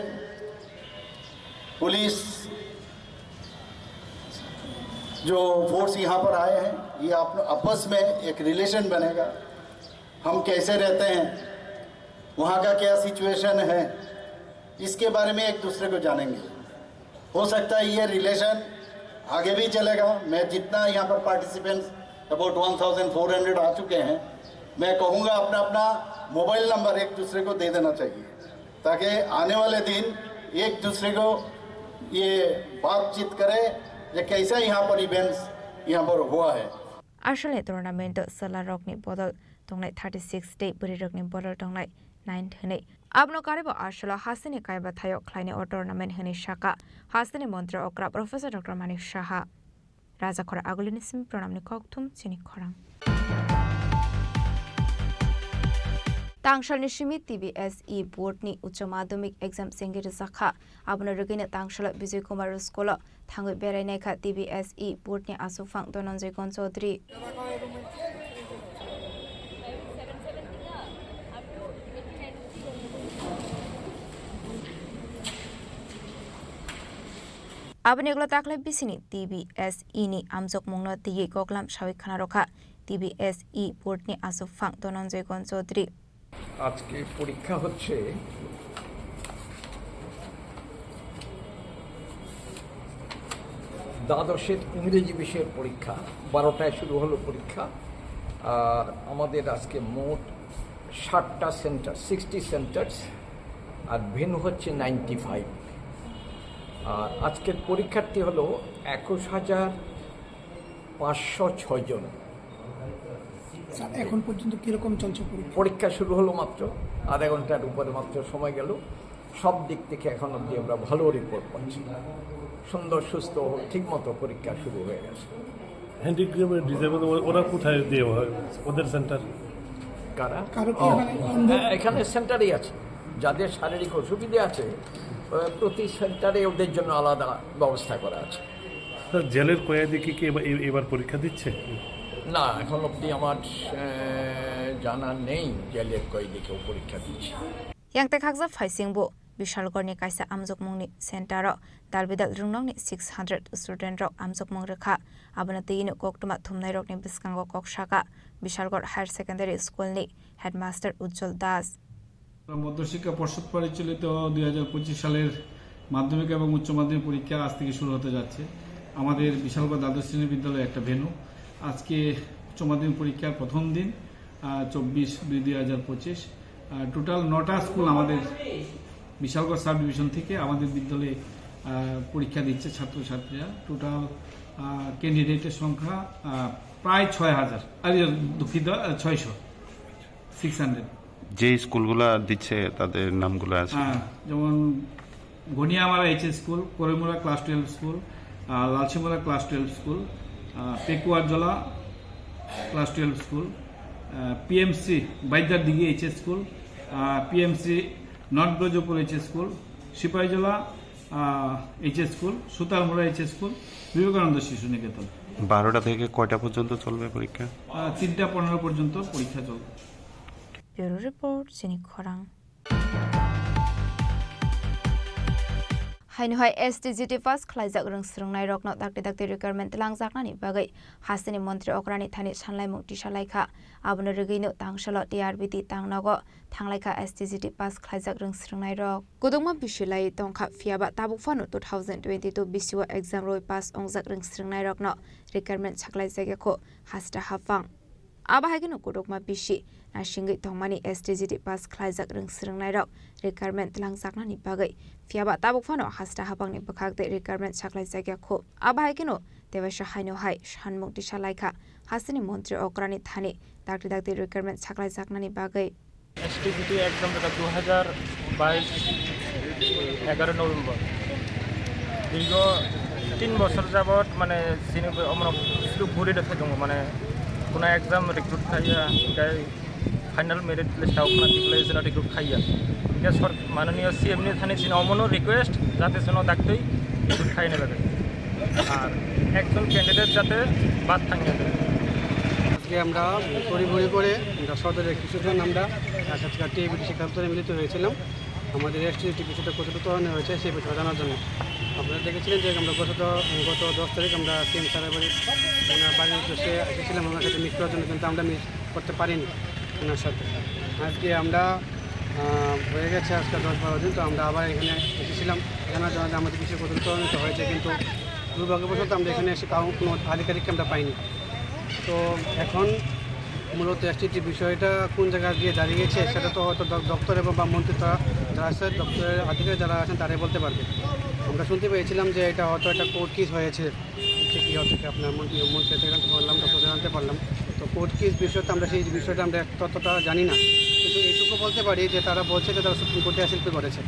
पुलिस जो फोर्स यहाँ पर आए हैं, ये आपस में एक रिलेशन बनेगा। हम कैसे रहते हैं, वहाँ का क्या सिचुएशन है, इसके बारे में एक दूसरे को जानेंगे। हो सकता है ये रिलेशन आगे भी चलेगा। मैं जितना यहाँ पर पार्टिसिपेंट्स अबाउट 1400 आ चुके हैं, मैं कहूँगा अपना अपना मोबाइल नंबर एक दूसरे को दे देना चाहिए, ताकि आने वाले दिन एक दूसरे को ये बातचीत करे যে कैसा यहाँ पर इवेंट्स यहाँ पर हुआ है। आसले टूर्नामेंट सला रॉकनी बदल तंगनाय 36 डे बुरी रॉकनी बदल तंगनाय 9 हने आपनो कारेबो आसला हासिनी कायबा थायो खलायने ओ टूर्नामेंट हने शाखा हासिनी मंत्री अक्रा प्रोफेसर डॉक्टर मानिक साहा राजा खरा आगुलिनि सिम प्रणामनि कक्थुम चिनि खरां तांगशालनि सिमि TBSE बोर्डनि उच्च माध्यमिक एग्जाम सेंगे रसाखा आबनो रगैनो तांगशाल विजय कुमार स्कूल थांगै बेरायनायखा TBSE बोर्डनि आसुफां धनन्जय गन चौधरी आबनेगला ताकले बिसिनी TBSE नि आमजक मंगनो तिये गगलाम सावि खाना रखा TBSE बोर्डनि आसुफां धनन्जय गन चौधरी আজকে পরীক্ষা হচ্ছে দ্বাদশের ইংরেজি বিষয়ের পরীক্ষা 12টায় শুরু হলো পরীক্ষা আর আমাদের আজকে মোট 60টা সেন্টার 60 সেন্টার্স আর ভেন্যু হচ্ছে 95 আর আজকের পরীক্ষার্থী হলো 21,506 জন। এখন পর্যন্ত কিরকম চলছে পরীক্ষা শুরু হলো মাত্র আধা ঘন্টার উপরে মাত্র সময় গেল। সব দিক থেকে এখন অবধি আমরা ভালো রিপোর্ট পাচ্ছি, সুন্দর সুস্থ ঠিকমতো পরীক্ষা শুরু হয়ে গেছে। হ্যান্ডিক্যাপ ডিসেবল ওরা কোথায় দেওয়া হয় ওদের সেন্টার? কারা? এখানে সেন্টারই আছে, যাদের শারীরিক অসুবিধে আছে প্রতি সেন্টারে ওদের জন্য আলাদা ব্যবস্থা করা আছে। জেলের কয়েদি কি এবার পরীক্ষা দিচ্ছে? না, এখন অবধি আমার জানা নেই জেলের কয়েদি কেউ পরীক্ষা দিচ্ছে। Yang tekhakza faisingbo Bishalgorni kaisa amjokmungni center dalbidal rungnongni 600 student rok amjokmung rekha abana teino koktuma thumnai rokni biskango kokshaka Bishalgor Higher Secondary School ni headmaster Ujjwal Das মধ্যশিক্ষা পর্ষদ পরিচালিত 2025 সালের মাধ্যমিক এবং উচ্চ মাধ্যমিক পরীক্ষা আজ থেকে শুরু হতে যাচ্ছে। আমাদের বিশালগড় দ্বাদশ শ্রেণী বিদ্যালয়ে একটা ভেন্যু। আজকে উচ্চ মাধ্যমিক পরীক্ষার প্রথম দিন 24/2/2025। টোটাল 9টা স্কুল আমাদের বিশালগড় সাব ডিভিশন থেকে আমাদের বিদ্যালয়ে পরীক্ষা দিচ্ছে ছাত্রছাত্রীরা। টোটাল ক্যান্ডিডেটের সংখ্যা প্রায় 6,000, দুঃখিত 600। যে স্কুলগুলো দিচ্ছে তাদের নামগুলো আছে, যেমন Ganiyamara HS school, Karimura class 12 school, Lalsimura class 12 school, Pekuarjala class 12 school, PMC Baidar Dighi HS school, PMC north Brajapur HS school, Sipahijala HS school, Sutarmura HS school, Vivekananda Shishu Niketan. 12টা থেকে কয়টা পর্যন্ত চলবে পরীক্ষা? 3টা 15 পর্যন্ত পরীক্ষা চলবে। Bureau Report, Jenik Khorang. Hainhai STGT Pass Khlaijak Rungsrungnai Rokno Dakti Requirement Langjaknani Bagai Hasini Montri Okrani Thani Sanlai Mukti Salaikha Abuna Regaino Tangsalo TRBT Tangnago Tanglaikha STGT Pass Khlaijak Rungsrungnai Rok Godongma Bishilai Tongkha Fiaba Tabukfano 2022 Bisiwa Exam Roi Pass Ongjak Rungsrungnai Rokno Requirement Chaklaijageko Hasta Hafang Abahagino Godongma Bishi Nashingi Tongmani STGT Pass Khlaijak Rungsrungnai Rok Requirement Langjaknani Bagai Fiaba Tabukfano Hasta Hapangni Bakakde Requirement Chaklaijageko Abahagino Devasha Hainohai Shanmukti Salaikha Hasini Montri Okrani Thani Dakti Requirement Chaklaijaknani Bagai STGT Exam 2022 11 November দীর্ঘ 3 বছর যাবত মানে আমরা শুধু ঘুরে থাকি মানে কোনো এক্সাম রিক্রুট খাইয়া ফাইনাল মেরিট লিস্ট আউটনা দিলে যেন রিক্রুট খাইয়া ঠিক আছে মাননীয় সিএম নি থানে যেন অমনো রিকোয়েস্ট যাতে যেন ডাকতেই রিক্রুট খাই নেবে আর একজন ক্যান্ডিডেট যাতে বাদ থাকে আজকে আমরা পরিবহন করে আমরা সদরের কিছুজন আমরা আজকে টিএবিটি শিক্ষা দপ্তরে মিলিত হয়েছিলাম আমাদের এসটিজিটি কিছুটা কতটুকু হয়েছে সেই বিষয়ে জানার জন্য। আপনারা দেখেছিলেন যে আমরা গত 10 তারিখ আমরা সিএম স্যারের বাড়ির উদ্দেশ্যে এসেছিলাম ওনার সাথে মিট করার জন্য, কিন্তু আমরা মিট করতে পারিনি ওনার সাথে। আজকে আমরা হয়ে গেছে আজকে 10-12 দিন, তো আমরা আবার এখানে এসেছিলাম জানার জন্য আমাদের কিছু কতটুকু হয়েছে, কিন্তু দুর্ভাগ্যবশত আমরা এখানে এসে কোনো আধিকারিককে আমরা পাইনি। তো এখন মূলত এসটিটি বিষয়টা কোন জায়গায় গিয়ে দাঁড়িয়েছে সেটা তো হয়তো দপ্তর এবং বা মন্ত্রী যারা আছে দপ্তরের আধিকারিক যারা আছেন তারাই বলতে পারবে। আমরা শুনতে পেয়েছিলাম যে এটা হয়তো একটা কোর্ট কেস হয়েছে, ঠিকই হচ্ছে আপনার মন্ত্রী থেকে বললাম দপ্তর জানতে পারলাম। তো কোর্ট কেস বিষয়টা আমরা সেই বিষয়টা আমরা ততটা জানি না, কিন্তু এইটুকু বলতে পারি যে তারা বলছে যে তারা সুপ্রিম কোর্টে অ্যাপিল করেছে।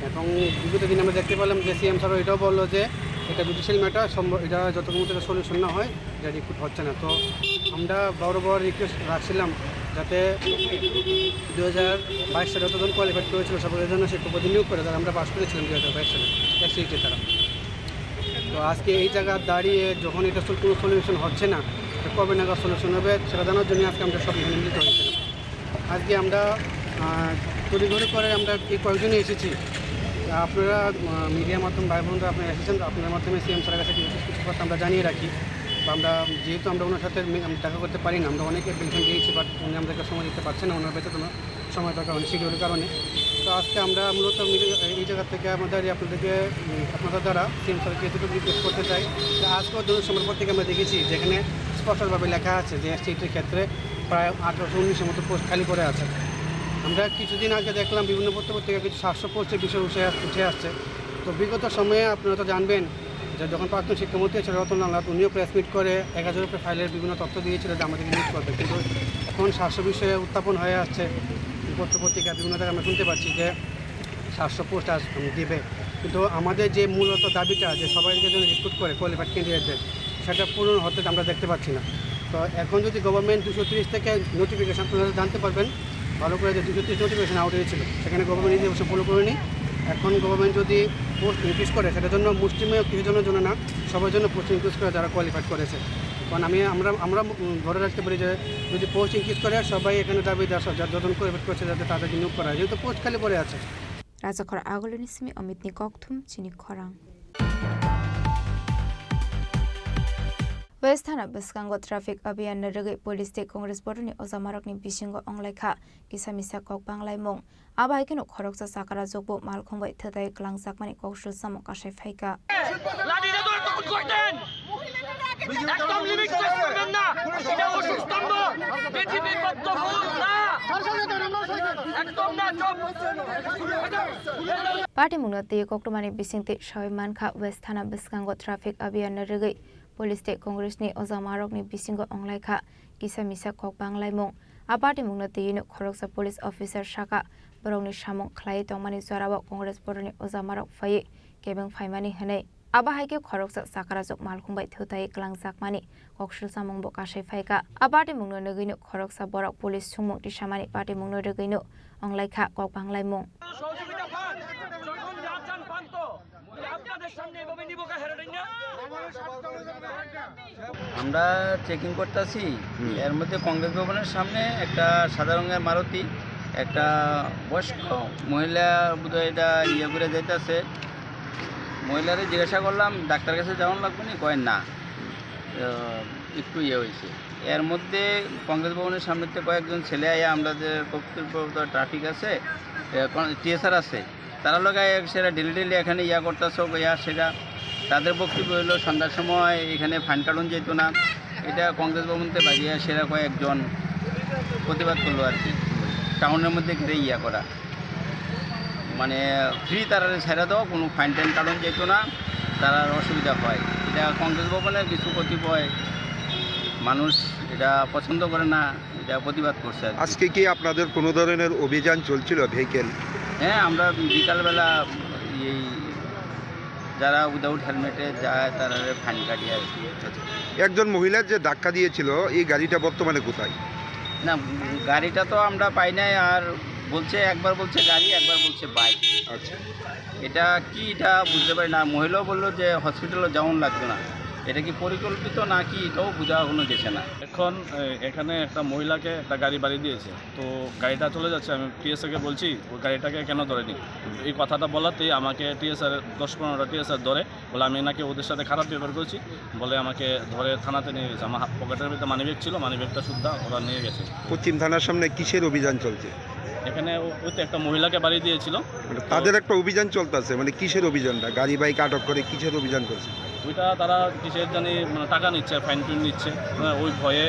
এবং বিগত দিন আমরা দেখতে পেলাম যে সিএম স্যারও এটাও বললো যে এটা জুডিশিয়াল ম্যাটার এটা যতক্ষণ থেকে সলিউশন না হয় এটা রিক্রুট হচ্ছে না। তো আমরা বড় রিকোয়েস্ট রাখছিলাম যাতে 2022 সালে যতজন কোয়ালিফাইড করেছিল সকলের জন্য সে পদে নিয়োগ করে তারা আমরা পাস করেছিলাম 2022 সালে এসটিটি তারা। তো আজকে এই জায়গায় দাঁড়িয়ে যখন এটা কোনো সলিউশন হচ্ছে না, কবে নাগাদ সলিউশন হবে সেটা জানার জন্য আজকে আমরা সব এখানে মিলিত হয়েছিলাম। আজকে আমরা তড়িঘড়ি করে আমরা এই কয়েকজনে এসেছি। আপনারা মিডিয়ার মাধ্যমে ভাই বোনরা আপনারা এসেছেন, আপনার মাধ্যমে সিএম স্যারের কাছে কিছু কথা আমরা জানিয়ে রাখি। বা আমরা যেহেতু আমরা ওনার সাথে দেখা করতে পারি না, আমরা অনেকে পেনশন দিয়েছি, বাট উনি আমাদেরকে সময় দিতে পারছেন না ওনার বেতন সময় দরকার শিডিউলের কারণে। তো আজকে আমরা মূলত এই জায়গা থেকে আপনাদের আপনাদের দ্বারা সিএম স্যারকে এতটুকু রিকোয়েস্ট করতে চাই যে আজকেও সময়ের পর থেকে আমরা দেখেছি যেখানে স্পষ্টভাবে লেখা আছে যে এসটিটির ক্ষেত্রে প্রায় 1819-এর মতো পোস্ট খালি করে আছে। আমরা কিছুদিন আগে দেখলাম বিভিন্ন পত্রিকা কিছু 700 পোস্টের বিষয় উঠে আসছে। তো বিগত সময়ে আপনারা তো জানবেন যে যখন প্রাক্তন শিক্ষামন্ত্রী ছিল রতন লাল নাথ, উনিও প্রেস মিট করে 1000 রুপে ফাইলের বিভিন্ন তথ্য দিয়েছিল যে আমাদেরকে নিয়োগ করবে, কিন্তু এখন 700 বিষয়ে উত্থাপন হয়ে আসছে পত্রপত্রিকা বিভিন্ন জায়গায় আমরা শুনতে পাচ্ছি যে 700 পোস্ট দেবে, কিন্তু আমাদের যে মূলত দাবিটা যে সবাইকে যেন রিক্রুট করে কোয়ালিফাইড ক্যান্ডিডেটদের, সেটা পূরণ হতে আমরা দেখতে পাচ্ছি না। তো এখন যদি গভর্নমেন্ট 230 থেকে নোটিফিকেশান, আপনারা জানতে পারবেন ভালো করে যে 230 নোটিফিকেশান আউট হয়েছিল, সেখানে গভর্নমেন্ট নিজে বসে ফলো করেনি। এখন গভর্নমেন্ট যদি পোস্ট ইনক্রিজ করে, সেটার জন্য মুসলিমেও কিছুজনের জন্য না, সবার জন্য পোস্ট ইনক্রিজ করে যারা কোয়ালিফাইড করেছে। কারণ আমরা ধরে রাখতে পারি যে যদি পোস্ট ইনক্রিজ করে সবাই এখানে দাবি যতজন কোয়ালিফাইড করছে যাতে তাদেরকে নিয়োগ করা হয়, যেহেতু পোস্ট খালি পড়ে আছে। राजाखर आगोलनि सिमी अमितनि ककथुम चिनि खरां वेस्ट थाना बसकांगो ट्राफिक अभियान रगै पुलिस ते कांग्रेस बरनि अजामारकनि बिसिंगो अंलायखा किसामिसा कक बांगलायमुं आबायकेनो खरकसा साकारा जगबो मालखंबाय थथाय ग्लांजाकमानि कौशल सामो काशाय फायका लादिना दर तकुन करतेन একদম লিমিট চেক করবেন না, এটা অসুস্থম্ভ পৃথিবী কত ফুল না একদম না চুপ पार्टी मुनते कोक्टमानि बिसिंगते सय मानखा वेस्ट थाना बसकांगो ट्राफिक अभियान रगै पुलिस ते कांग्रेसनि अजामारकनि बिसिंगो अंलायखा किसामिसा कक बांगलायमुं आ पार्टी मुनते यनो खरकसा पुलिस अफिसार शाखा बरंनि सामुं खलाय तंमानि जराबो कांग्रेस बरनि अजामारक फायै केबें फायमानि हनै आबा हायके खरकसा साकारा जक मालखंबाय थोथाय ग्लांजाकमानि कक्सल सामुंबो काशाय फायका आ पार्टी मुंनो नगैनो खरकसा बरक पुलिस सुमुं दिसामानि पार्टी मुंनो रगैनो अंलायखा कक बांगलायमुं আমরা চেকিং করতেছি, এর মধ্যে কংগ্রেস ভবনের সামনে একটা সাদা রঙের মারুতি, একটা বয়স্ক মহিলা বোধহয় এটা ইয়ে করে যাইতেছে। মহিলারে জিজ্ঞাসা করলাম ডাক্তার কাছে যাওয়ান লাগবে না, কয় না, একটু ইয়ে হয়েছে। এর মধ্যে কংগ্রেস ভবনের সামনে থেকে কয়েকজন ছেলে আয়া আমাদের কর্তৃপক্ষ ট্রাফিক আছে, টিএসআর আছে, তারা লোক সেটা ডেলি এখানে ইয়া করতেছ ইয়া, সেটা তাদের বক্তব্য হলো সন্ধ্যার সময় এখানে ফাইন কাটুন যেত না, এটা কংগ্রেস ভবনতে বাজিয়ে সেরা কয়েকজন প্রতিবাদ করলো আর কি, টাউনের মধ্যে ঘিরে ইয়া করা, মানে ফ্রি তারা ছেড়ে দাও, কোনো ফাইন টাইন কাটুন যেত না, তার অসুবিধা হয়। এটা কংগ্রেস ভবনের কিছু কতিপয় মানুষ এটা পছন্দ করে না, এটা প্রতিবাদ করছে। আজকে কি আপনাদের কোনো ধরনের অভিযান চলছিল ভেহিকেল? হ্যাঁ, আমরা বিকালবেলা এই যারা উইদাউট হেলমেটে যায় তারা ফাইন কাটিয়ে আর কি। একজন মহিলার যে ধাক্কা দিয়েছিল, এই গাড়িটা বর্তমানে কোথায়? না, গাড়িটা তো আমরা পাই নাই, আর বলছে একবার বলছে গাড়ি, একবার বলছে বাইক। আচ্ছা, এটা কি এটা বুঝতে পারি না। মহিলাও বললো যে হসপিটালে যাওয়ান লাগবে না, এটা কি পরিকল্পিত নাকি এটাও বোঝা কোনো গেছে না। এখন এখানে একটা মহিলাকে একটা গাড়ি বাড়ি দিয়েছে, তো গাড়িটা চলে যাচ্ছে, আমি টিএসআরকে বলছি ওই গাড়িটাকে কেন ধরেনি, এই কথাটা বলাতেই আমাকে টিএসআর 10-15টা টিএসআর ধরে, বলে আমি নাকি ওদের সাথে খারাপ ব্যবহার করছি, বলে আমাকে ধরে থানাতে নিয়ে গেছে। আমার পকেটের ভিতরে মানিব্যাগ ছিল, মানিব্যাগটা সুদ্ধা ওরা নিয়ে গেছে। পশ্চিম থানার সামনে কিসের অভিযান চলছে? এখানে ওই তো একটা মহিলাকে বাড়ি দিয়েছিল, তাদের একটা অভিযান চলতেছে, মানে কিসের অভিযানটা? গাড়ি বাইক আটক করে কিসের অভিযান করছে? ওইটা তারা কিসের জানি মানে টাকা নিচ্ছে, ফাইন টুইন নিচ্ছে, ওই ভয়ে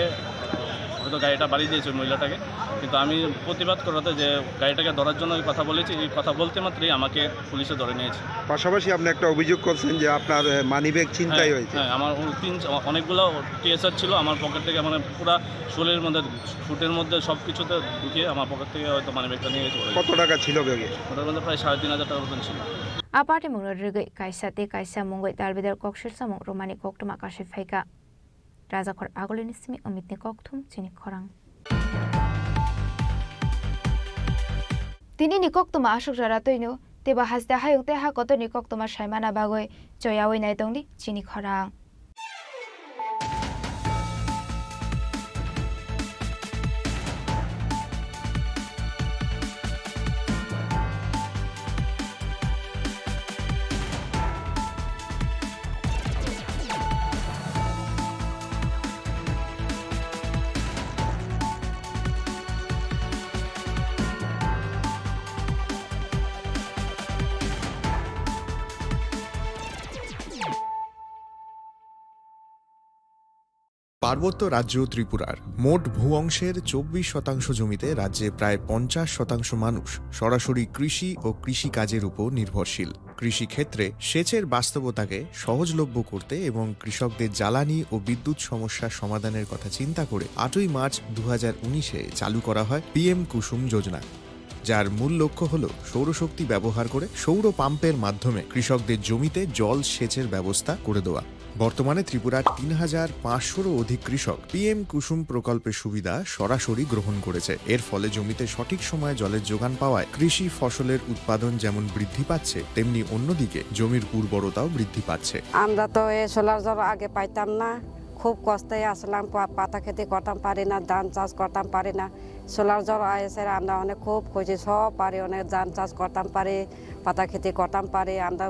হয়তো গাড়িটা বাড়ি দিয়েছে মহিলাটাকে। কিন্তু আমি প্রতিবাদ করাতে যে গাড়িটাকে ধরার জন্য এই কথা বলেছি, এই কথা বলতে মাত্রই আমাকে পুলিশে ধরে নিয়েছে। পাশাপাশি আপনি একটা অভিযোগ করছেন যে আপনার মানিব্যাগ ছিনতাই হয়েছে। হ্যাঁ, আমার অনেকগুলো টিএসআর ছিল, আমার পকেট থেকে মানে পুরো শোলের মধ্যে ফুটের মধ্যে সব কিছুতে ঢুকিয়ে আমার পকেট থেকে হয়তো মানিব্যাগটা নিয়ে গেছে। কত টাকা ছিল ব্যাগে? ওটার মধ্যে প্রায় 3,500 টাকার মতন ছিল। आपाटे मुंगनो रगै कायसाते कायसा मुंगै दालबेदार कक्सर सामुं रोमानि कक्टमा काशे फायका राजाखर आगोलनि सिमी अमितनि कक्थुम चिनि खरां तिनि नि कक्टमा आशुक जरा तैनो तेबा हासदा हायुंते हा कतनि कक्टमा सायमाना बागै जयावै नाय दंनि चिनि खरां। পার্বত্য রাজ্য ত্রিপুরার মোট ভূ অংশের 24% জমিতে রাজ্যে প্রায় 50% মানুষ সরাসরি কৃষি ও কৃষিকাজের উপর নির্ভরশীল। কৃষিক্ষেত্রে সেচের বাস্তবতাকে সহজলভ্য করতে এবং কৃষকদের জ্বালানি ও বিদ্যুৎ সমস্যা সমাধানের কথা চিন্তা করে 8ই মার্চ 2019-এ চালু করা হয় PM কুসুম যোজনা, যার মূল লক্ষ্য হল সৌরশক্তি ব্যবহার করে সৌর পাম্পের মাধ্যমে কৃষকদের জমিতে জল সেচের ব্যবস্থা করে দেওয়া। বর্তমানে ত্রিপুরার 3500-রও অধিক কৃষক PM কুসুম প্রকল্পের সুবিধা সরাসরি গ্রহণ করেছে। এর ফলে জমিতে সঠিক সময়ে জলের যোগান পাওয়ায় কৃষি ফসলের উৎপাদন যেমন বৃদ্ধি পাচ্ছে, তেমনি অন্যদিকে জমির উর্বরতাও বৃদ্ধি পাচ্ছে। আমরা তো এই সোলার জল আগে পাইতাম না, খুব কষ্টে আসলাম, পাতা খেতে করতাম পারি না, ধান চাষ করতাম পারি না। সোলার জল এসে আমরা অনেক খুব খুশি, সব পারি, অনেক ধান চাষ করতাম পারি, পাতা খেতে করতাম পারি, আমরা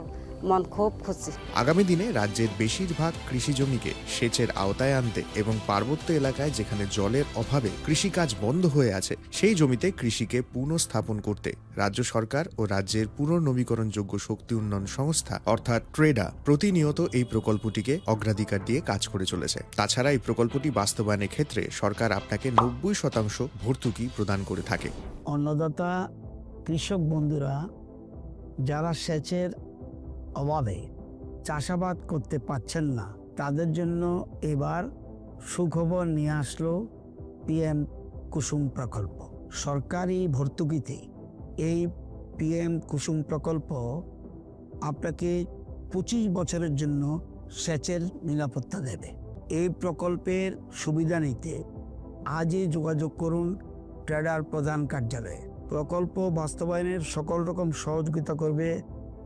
মন খুব খুশি। আগামী দিনে রাজ্যের বেশিরভাগ কৃষি জমিকে সেচের আওতায় আনতে এবং পার্বত্য এলাকায় যেখানে জলের অভাবে কৃষিকাজ বন্ধ হয়ে আছে, সেই জমিতে কৃষিকে পুনঃস্থাপন করতে রাজ্য সরকার ও রাজ্যের পুনর্নবীকরণযোগ্য শক্তি উন্নয়ন সংস্থা অর্থাৎ ট্রেডা প্রতিনিয়ত এই প্রকল্পটিকে অগ্রাধিকার দিয়ে কাজ করে চলেছে। তাছাড়া এই প্রকল্পটি বাস্তবায়নের ক্ষেত্রে সরকার আপনাকে 90% ভর্তুকি প্রদান করে থাকে। অন্নদাতা কৃষক বন্ধুরা যারা সেচের অভাবে চাষাবাদ করতে পারছেন না, তাদের জন্য এবার সুখবর নিয়ে আসলো PM কুসুম প্রকল্প। সরকারি ভর্তুকিতে এই PM কুসুম প্রকল্প আপনাকে 25 বছরের জন্য সেচের নিরাপত্তা দেবে। এই প্রকল্পের সুবিধা নিতে আজই যোগাযোগ করুন ট্রেডার প্রধান কার্যালয়ে। প্রকল্প বাস্তবায়নের সকল রকম সহযোগিতা করবে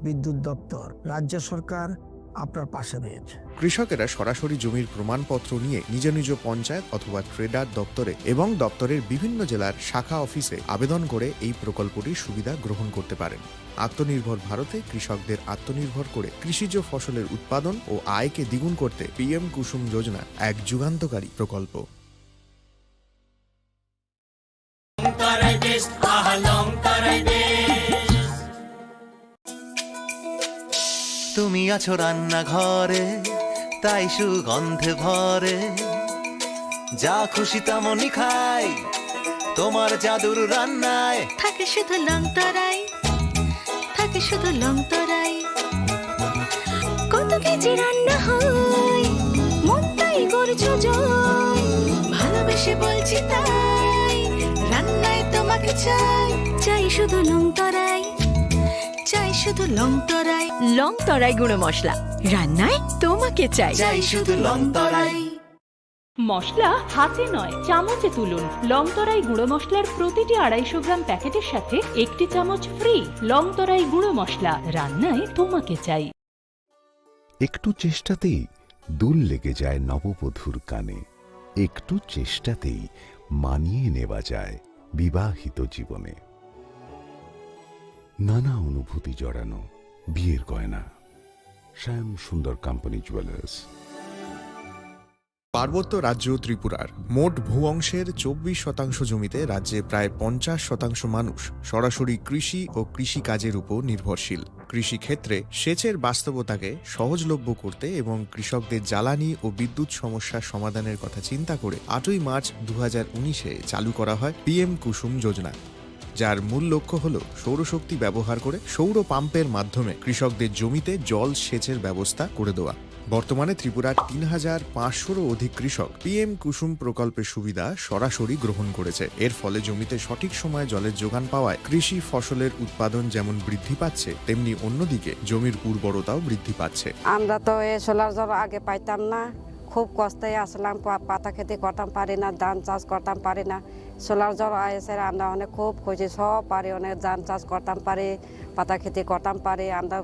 বিদ্যুৎ দপ্তর। রাজ্য সরকার আপনার পাশে রয়েছে। কৃষকেরা সরাসরি জমির প্রমাণপত্র নিয়ে নিজ নিজ পঞ্চায়েত অথবা ট্রেডার দপ্তরে এবং দপ্তরের বিভিন্ন জেলার শাখা অফিসে আবেদন করে এই প্রকল্পটির সুবিধা গ্রহণ করতে পারেন। আত্মনির্ভর ভারতে কৃষকদের আত্মনির্ভর করে কৃষিজ ফসলের উৎপাদন ও আয়কে দ্বিগুণ করতে PM কুসুম যোজনা এক যুগান্তকারী প্রকল্প। তুমি আছো রান্নাঘরে, তাই সুগন্ধে ভরে, যা খুশি তেমনই খাই, তোমার জাদুর রান্নায় থাকে শুধু লং তরাই, থাকে শুধু লং তরাই। কত কেজি রান্না হয়, মনটাই করছো জয়, ভালোবেসে বলছি তাই, রান্নায় তোমাকে চাই, চাই শুধু লং তরাই, চাই শুধু লং তরাই। লং তরাই গুঁড়ো মশলা, রান্নায় তোমাকে চাই, চাই শুধু লং তরাই। মশলা হাতে নয় চামচে তুলুন। লংতরাই গুঁড়ো মশলার প্রতিটি 250 গ্রাম প্যাকেটের সাথে 1টি চামচ ফ্রি। লংতরাই গুঁড়ো মশলা, রান্নায় তোমাকে চাই। একটু চেষ্টাতেই দুল লেগে যায় নববধূর কানে, একটু চেষ্টাতেই মানিয়ে নেওয়া যায় বিবাহিত জীবনে। নানা অনুভূতি জড়ানো বিয়ের গয়না। শ্যাম সুন্দর কোম্পানি জুয়েলার্স। পার্বত্য রাজ্য ত্রিপুরার মোট ভূ অংশের 24% জমিতে রাজ্যে প্রায় 50% মানুষ সরাসরি কৃষি ও কৃষিকাজের উপর নির্ভরশীল। কৃষিক্ষেত্রে সেচের বাস্তবতাকে সহজলভ্য করতে এবং কৃষকদের জ্বালানি ও বিদ্যুৎ সমস্যা সমাধানের কথা চিন্তা করে 8ই মার্চ 2019-এ চালু করা হয় PM কুসুম যোজনা, যার মূল লক্ষ্য হল সৌরশক্তি ব্যবহার করে সৌর পাম্পের মাধ্যমে কৃষকদের জমিতে জল সেচের ব্যবস্থা করে দেওয়া। বর্তমানে ত্রিপুরার 3500-রও অধিক কৃষক PM কুসুম প্রকল্পের সুবিধা সরাসরি গ্রহণ করেছে। এর ফলে জমিতে সঠিক সময়ে জলের যোগান পাওয়ায় কৃষি ফসলের উৎপাদন যেমন বৃদ্ধি পাচ্ছে, তেমনি অন্যদিকে জমির উর্বরতাও বৃদ্ধি পাচ্ছে। আমরা তো এই সোলার জল আগে পাইতাম না, খুব কষ্টে আসলাম, পাতা খেতে করতাম পারি না, ধান চাষ করতাম পারি না। সোলার জল এসে আমরা অনেক খুব খুশি, সব পারি, অনেক ধান চাষ করতাম পারি, পাতা খেতে করতাম পারি, আমরা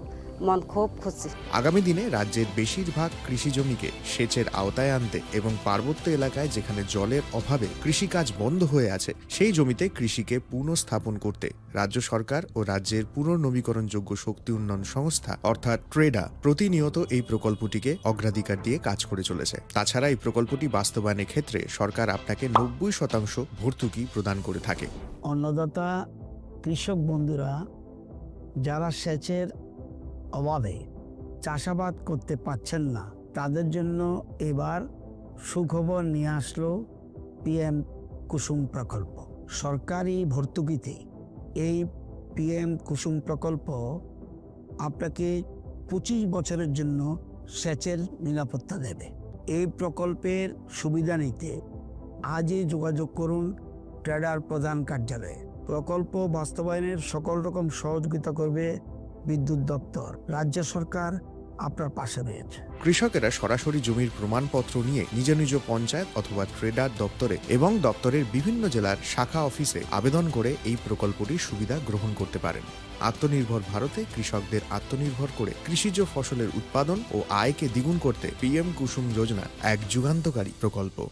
মন খুব খুশি। আগামী দিনে রাজ্যের বেশিরভাগ কৃষি জমিকে সেচের আওতায় আনতে এবং পার্বত্য এলাকায় যেখানে জলের অভাবে কৃষিকাজ বন্ধ হয়ে আছে, সেই জমিতে কৃষিকে পুনঃস্থাপন করতে রাজ্য সরকার ও রাজ্যের পুনর্নবীকরণযোগ্য শক্তি উন্নয়ন সংস্থা অর্থাৎ ট্রেডা প্রতিনিয়ত এই প্রকল্পটিকে অগ্রাধিকার দিয়ে কাজ করে চলেছে। তাছাড়া এই প্রকল্পটি বাস্তবায়নের ক্ষেত্রে সরকার আপনাকে 90% ভর্তুকি প্রদান করে থাকে। অন্নদাতা কৃষক বন্ধুরা যারা সেচের অভাবে চাষাবাদ করতে পারছেন না, তাদের জন্য এবার সুখবর নিয়ে আসলো পিএম কুসুম প্রকল্প। সরকারি ভর্তুকিতে এই পিএম কুসুম প্রকল্প আপনাকে 25 বছরের জন্য সেচের নিরাপত্তা দেবে। এই প্রকল্পের সুবিধা নিতে আজই যোগাযোগ করুন ট্রেডার প্রধান কার্যালয়ে। প্রকল্প বাস্তবায়নের সকল রকম সহযোগিতা করবে বিদ্যুৎ দপ্তর। রাজ্য সরকার আপনার পাশে রয়েছে। কৃষকেরা সরাসরি জমির প্রমাণপত্র নিয়ে নিজ নিজ পঞ্চায়েত অথবা ট্রেডার দপ্তরে এবং দপ্তরের বিভিন্ন জেলার শাখা অফিসে আবেদন করে এই প্রকল্পটির সুবিধা গ্রহণ করতে পারেন। আত্মনির্ভর ভারতে কৃষকদের আত্মনির্ভর করে কৃষিজ ফসলের উৎপাদন ও আয়কে দ্বিগুণ করতে পিএম কুসুম যোজনা এক যুগান্তকারী প্রকল্প।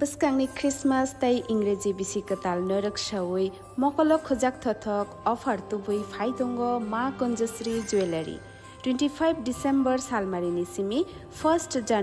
Beskangni Christmas tai Ingreji bisi katal narak shawai mokolo khojak thothok offer tubui phaidongo Ma Konjasri Jewelry 25 December salmarini simi 1st January